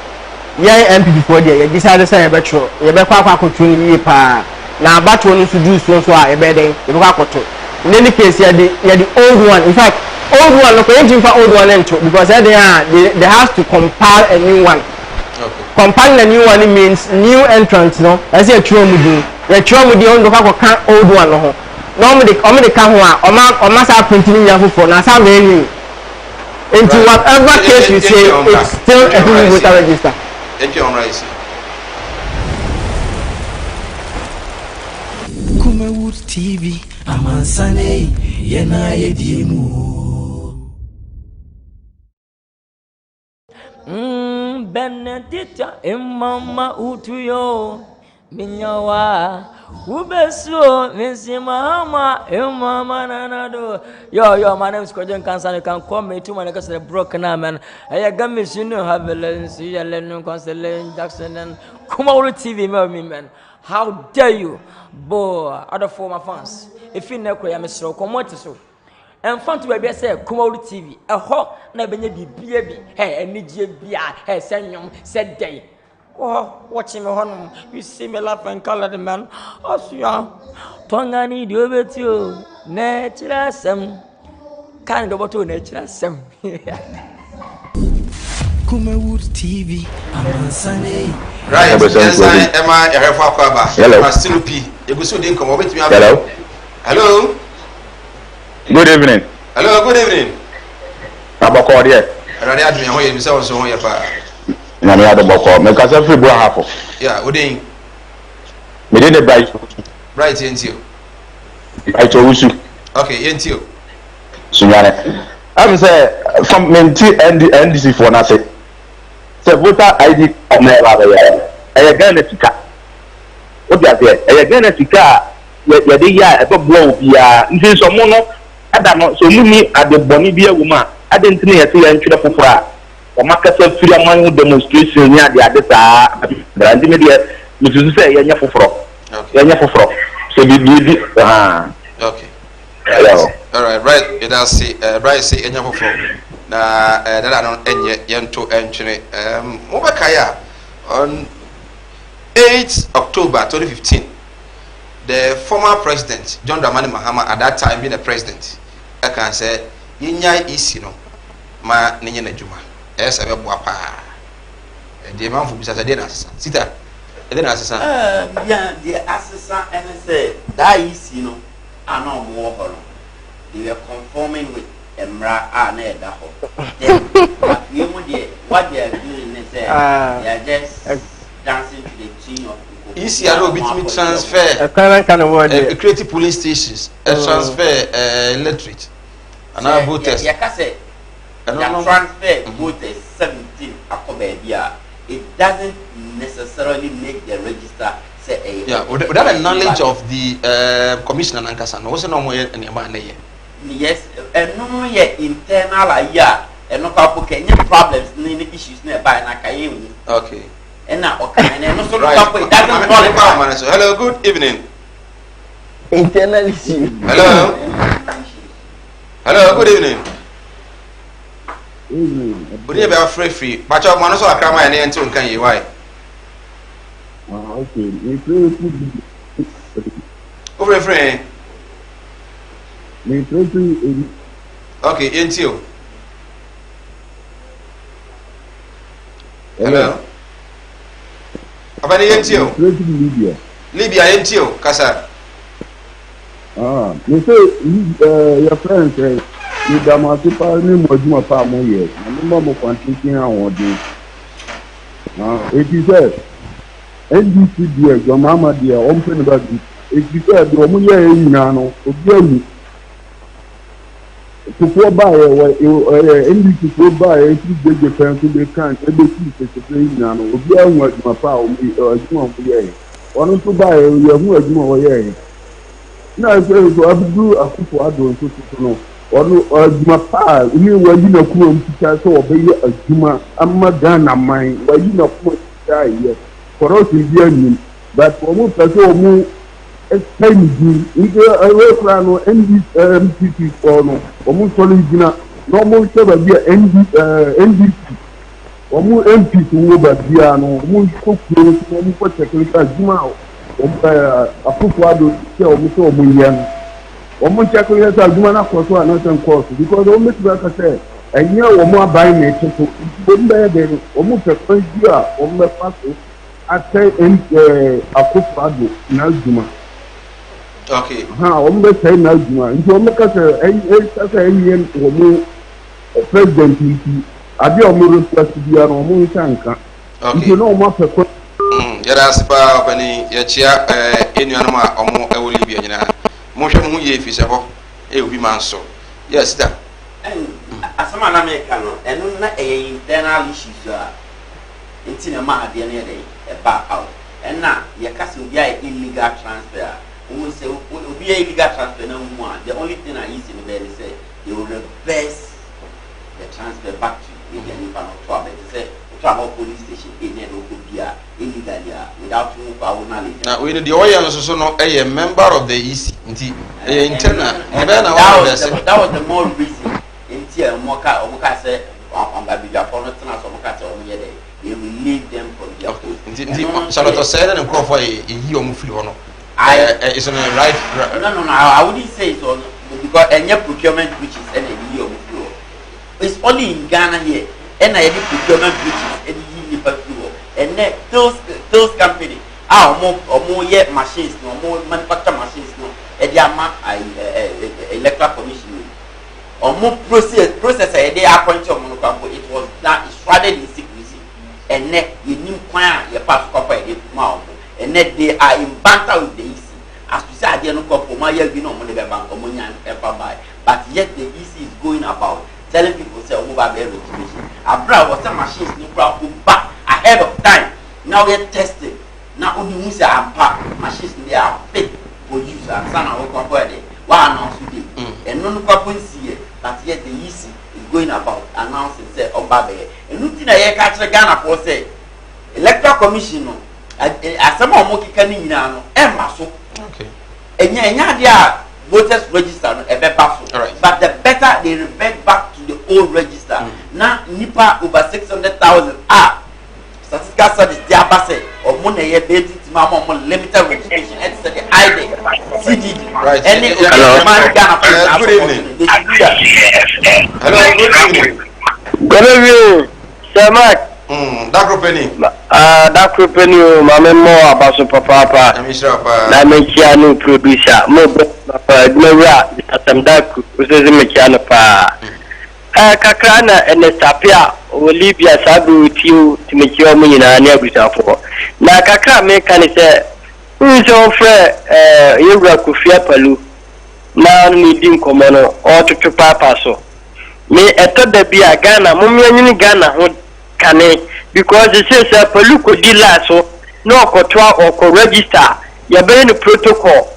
yɛn MPP foɔ deɛ yɛ decide sɛ yɛbɛtwerɛ yɛbɛkɔ akɔto no yie paa na abatoɔ no nso duu so a yɛbɛyɛ dɛn yɛbɛkɔ akɔto in any case yɛde old one in fact old one no kò yẹn ti nfa old one into because they have to compile a new one. Okay. Compiling a new one means new entrant no as a tromudi on the can old one no normally the can one or start printing your phone na some many into whatever case you say it's still a new voter register. Thank you on rice. Kumawood TV amansane yena yediemu Benedita imama utuyo minyawa ubeso minsimama imama nanado yo my name is Kojen Kansan. You can call me too man because the broken man I got me sinu havelens yelenu constellation Jackson and Kumawood TV me man. How dare you boy other former fans if you know ya mesro komot so en fanto be say Kumawood TV ho na benye bibia bi enije bia senyom sedey watching me honum you see me laugh and color the man osia tongani di obetio natural sem kan do boto natural sem Kumawood TV amansane right yes I am a refa kwaba hello still p you go so dey come obetimi hello good evening good evening abako there rade adumi ho ye mi se won so ho ye pa na me adoboko me ka se free bro hafo yeah odin me dey bright yentio bright owusu okay yentio sunyane am say from menti NDC for na say voter ID omela ba ya Ghana sika obi ase e Ghana sika ya de ya e bo bia nti so mo no ada no so mu ni ade boni bia wuma ade ntine ya se ya ntwere fofora o makasa firi aman demonstration ni ade saa brandi me de mususu se ya nya foforo ya nya foforo so bi okay all right it does see right say enya foforo na dada no enye yento entwene mobekaya on 8 October 2015 the former president John Dramani Mahama at that time being the president I can say yinya isi no ma nenye na djuma ese be boa pa de man fu bisa de na sita de na asesa yeah the assessor and say that isi no ana mo ho no they were conforming with Emra na eda ho then what they are doing is they are just dancing to the tune of isi aro bitimi transfer kind of word create police stations transfer electric and our voters yeah ka say transfer voters 17 akoba bia it doesn't necessarily make the register say without the knowledge of the commissioner nankasa no so no mo any man na yes no ye internal aya no ka po kenya problems ni issues na by na kaye wu okay na okay na no so ka po it doesn't qualify. Hello, good evening. Internal issue. Hello, good evening. Good evening, be free but your man so akrama ya na nti nkan yi why okay free okay yentio hello abani yentio Libya yentio kasa me say your friends say you damasipa ni mojuma pa mo ye na mo kwantin awon de it is said NDC dia jo mama dia o mpe ne ba bi it is said o mo ye nyina no obi amu to ba ye NDC to ba ye ti jeje kan to be kan e be ti se nyina no obi amu aduma pa o mi aduma mo ye onu to ba ye hu aduma o ye na se so abudu akufo adon so no ɔno adwuma paa ne wayi na kuma mfita sɛ ɔbɛyɛ adwuma ama Ghana man wayi na kuma mfita yɛ corruption bi anim but wɔn pɛ sɛ wɔn ɛsɛ ne din nti ɛwɔ kura no NDP fɔ no wɔn sɔrɔ gyina na wɔn hyɛ baabi a NDP wɔn MPs wɔ baabi a no wɔn kɔ kuro no wɔn kɔ kyɛkɛ adwuma a wɔn afofo ado sɛ wɔn sɛ wɔn yɛ no. Omo chako yesa adwuma na koso another course because omo tiba ka say enye omo aban na echeto omo be de omo pepe ji a omo be paso ate akofo ado na adwuma okay omo be say na adwuma nti omo ka say enye omo president nti abi omo request bia no omo nka nti no omo pepe yara sipa bani ya chia enuanum a omo ewo Libya nyina mo hwe mo ye fi se ho obi man so yes da asama na me ka no eno na internal issues a enti na ma ade na dey e ba out na ye ka se obi a illegal transfer who say obi a illegal transfer na mu a the only thing I use in the bed say you will reverse the transfer back to the Nipa no to abet say to our police station in no go bia illegally without no power knowledge na we the oil so no a member of the EC nti internal that was the more reason nti omoka say on babija for no tena so omoka say omo ye dey they relieve them from their post nti Charlotte said and crop e yi omo fili ho no it's on the right no I wouldn't say so because any procurement which is any yi omo fili it's only in Ghana here and I procurement which is any yi Nipa fili and those company omo ye machines no omo manufacture machines no e dey ama electoral commission omo process e dey appoint omo no kwambo it was that is shrouded in secrecy and ye nim kwan ye pass kwapa e dey ma omo and they are in banter with the EC as to say ade no kwambo ma ye bi no omo dey be bank omo nyan e pa buy but yet the EC is going about telling people say omo ba be registration abra was machines no kwambo back ahead of time now we tested now only we say ampa machines they are fit for use and sana we come there one announce today and no kwapon see but yet the EC is going about announcing say oba be and nothing na ye ka kire Ghana for say electoral commission no asema omo kika ni nyina no e ma so okay enya dia voters register no e be back so but the better they revert back to the old register now nipa over 600,000 statistical service they are based or money ye basic mama limited registration and the ID CDD right any man Ghana good evening hello Good evening, Sir Mark. that group any That group any mama mo abaso papa. Na me kia no producer. Mo papa gnora atamdaku useze me kia no pa. Kakra na enestapia Olivia sabu tiu timekio mu nyina na abusafo. Na kakra me kan se unso fre yewura Kofia Palu na no di nkomo no ototo papa so. Me eto da bia Ghana mumyanyini Ghana ho kane because it says Palu ko di laso no okotwa oko register ya be ni protocol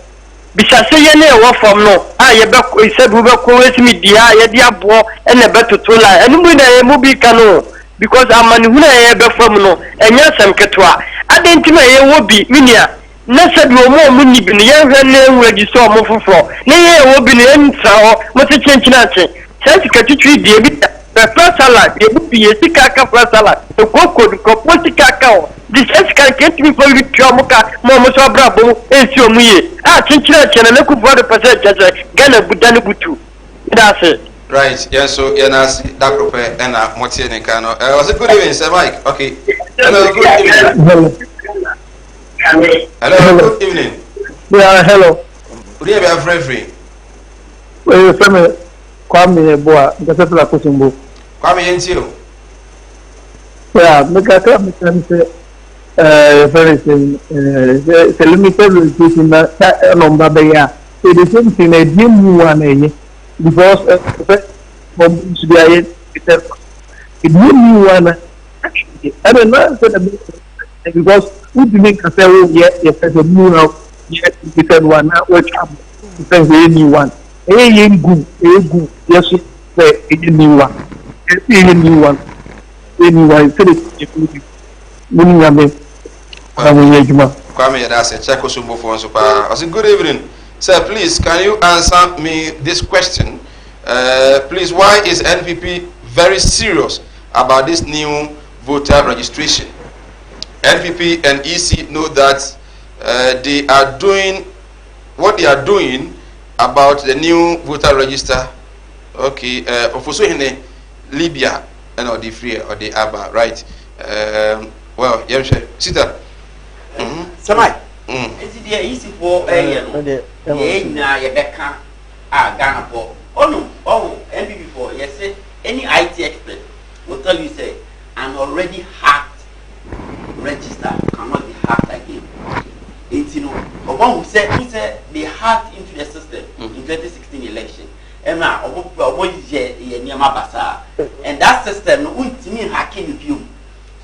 bisa se ye na e form no ye be se bu be ko wesimi dia ye dia bo e na be totola enu mu na ye mu bi kanu because amani hu na ye be form no enya sem ketwa adentima ye wo bi minia na se bi o mu ni bi ne ye hwe na register o mo foforo na ye wo bi ne entra ho mo se chenchina che sense katitwi die bi first salad ye bu bi ye sika ka first salad to ko politika ka o the sense can get me for you muka mo so brabo esi omuye chinchira chena na kufu the percent just Ghana budani butu that's it right yes so yes that group and motie ne kan no was it good evening Sir Mike okay hello good evening hello good evening yeah hello good evening free we family Kwame Boa ngasepela kusimbu Kwame yentio yeah mekaka mekanize very c'est limited registration na nomba be ya it is something na di mu wa na eye because from Sudan it mu wa na I don't know because who do make say oh yeah you said the mu now yeah you said one now which am depends on anyone yengu yes anyone anyone instead of Munyame Kwame Yadase, check Osumbo for Super. I said, good evening. Sir, please, can you answer me this question? Please, why is NPP very serious about this new voter registration? NPP and EC know that they are doing what they are doing about the new voter register. Okay, Libya and or the free or the ABBA, right? Well, yes, Sita. Samai. Is it the easy for Rebecca? Ghana for. Oh no, NPP for. Yes, any IT expert will tell you say an already hacked register cannot be hacked again. It's one who said they hacked into the system in 2016 election. And that system won't mean hacking you.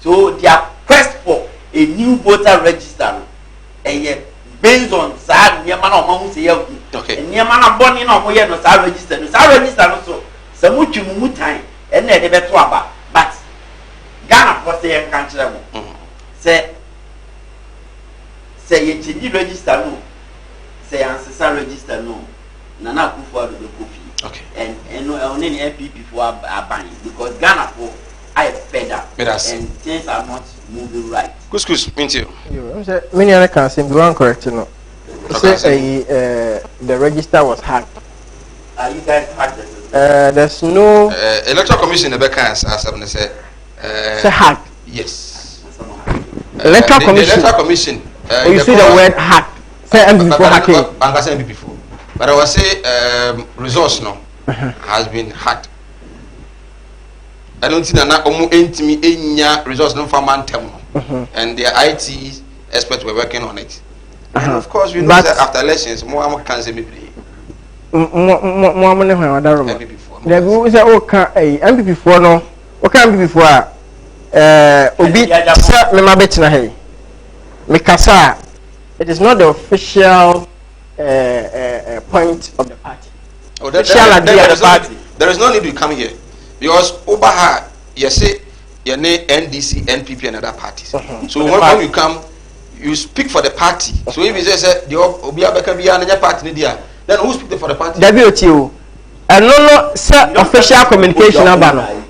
So their quest for a new voter register based on sad near man or say okay, and near man of bonnie no more no sad register, no sad register so some much time and then they better but Ghana for say country say you register no say ancestor register no Nana Kufuor the Kofi okay and only NPP for are buying because Ghana for I better and things are not moving right. Couscous, means you. Many other can say one correct, no. Say the register was hacked. Are you guys hacked? There's no Electoral Commission in the back as I said. Say hacked. Yes. Electoral Commission. Electoral Commission. You see the word hacked. Say before hacking. I said before. But I was say resource no has been hacked. I don't think that omo entimi enya resource no farm antem and the IT experts were working on it. And of course we know that after elections more can say maybe more money when other room. The go say o kan MPP for no o kan MPP for obi sa me ma betina hey me kasa it is not the official point of the party. Oh, there is no need to come here. Because Obaha, you say your name NDC, NPP, and other parties. So when you come, you speak for the party. So if you say the Obiaba can be another party, then who speak for the party? WTO. And no, sir, official communication about no.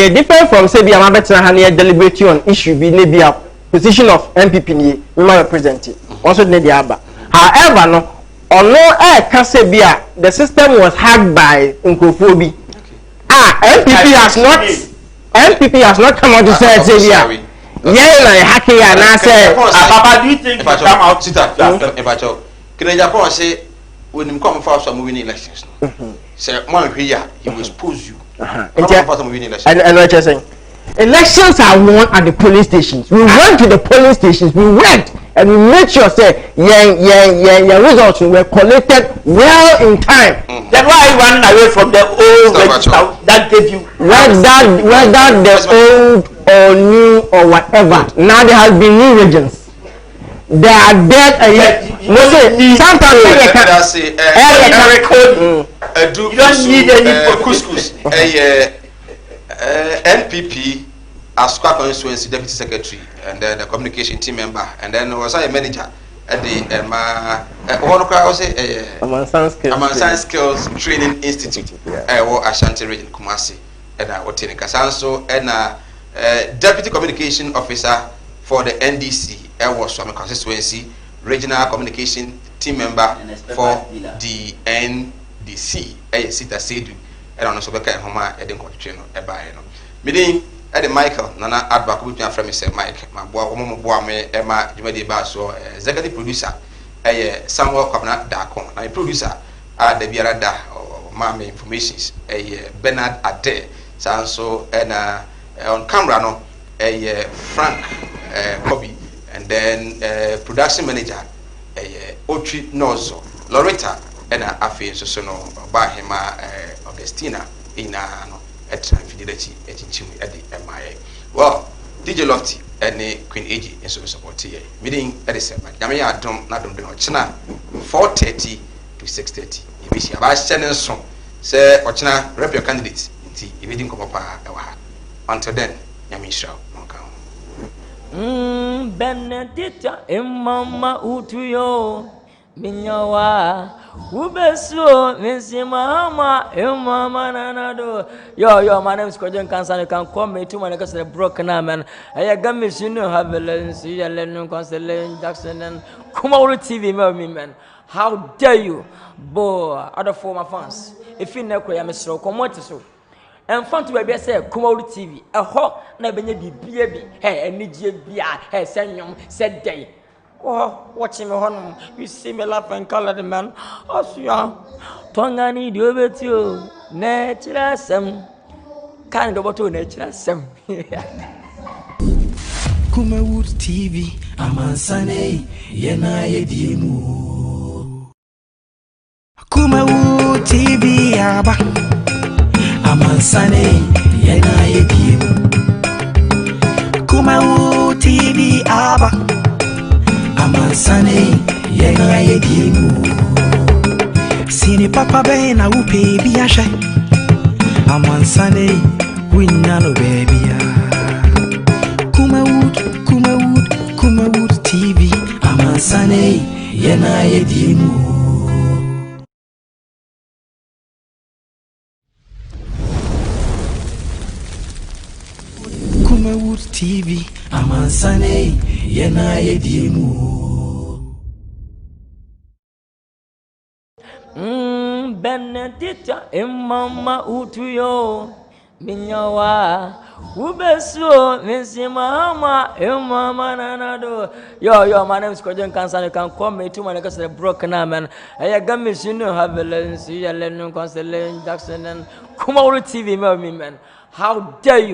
Different from say, be a matter of deliberate on issue, be maybe a position of MPP, we might represent it. Also, need the ABBA. However, no, or no, I can say, be the system was hacked by Unkofobi. MPP has not come out to say Xavier. Yeah, hacking and I say, Papa, do you think if I come out, sit up, if I talk. Can I Japan say when you come for some moving elections? Say, one here, he will expose you. And what you're saying? Elections are won at the polling stations. We went to the polling stations. We went and we made sure say your results were collected well in time. That's why I ran away from the old register that gave you whether the old or new or whatever. Now there has been new regions. They are dead. Sometimes you don't need any couscous. NPP as constituency deputy secretary and then the communication team member and then was a manager at the Amansan Skills Training Institute or Ashanti region Kumasi and I was in Kasanso and deputy communication officer for the NDC was from a constituency regional communication team member for the NDC Sita Sedu and also Beka and Homa Eden Contrino Ebaino. Meaning Eddie Michael Nana Adback with me from Mr. Mike, my boy, Emma Jumedi Basso, executive producer, Samuel Kabana Dacon, my producer, the Biarada or Mammy Informations, Bernard Ade, Sanso, and on camera, no, Frank Kobe, and then production manager, Otri Nozo, Loretta, and Afi Sosono, Bahima, Augustina, in at Fidelity at the MIA. Well, DJ Lofty and Queen AG and so support here. Meeting at the same time. Yamia don't not do China 4:30 to 6:30. yɛbɛhyia baahyɛ ne nso sɛ ɔkyena rep your candidate nti yɛbɛdi nkɔmmɔ paa ɛwɔ ha until then nyame nhyira wo na ɔnka ho Benedita imama utuyo minyawa ubesuo minsimama imama nanado yo my name is Kojen Kansan. You can call me too when I get the broken man. I got me sino havelens yelenu constellation Jackson and Kumauru TV man. How dare you bo other former fans if you know I'm so come so and fun to be say Kumauru TV a ho na benye bibia bi hey enije bia hey senyom said day oh watching me honum you see me laugh and color the man osia tongani di obetio natural sem kan do boto natural sem Kumawood TV amansane yena yedimu Kumawood TV aba amansane yena yedimu Kumawood TV aba amansane yena yedimu Sini papa be na upe biashe amansane winnano baby Kumawood TV amansane yena yedimu Kumawood TV amansane yena yedimu Benedita imama utuyo minyawa ubesuo minsimama imama nanado yo my name is Kojen Kansan. You can call me too when I get the broken man. I got me sino havelens yelenu constellation Jackson and Kumauru TV man. How dare you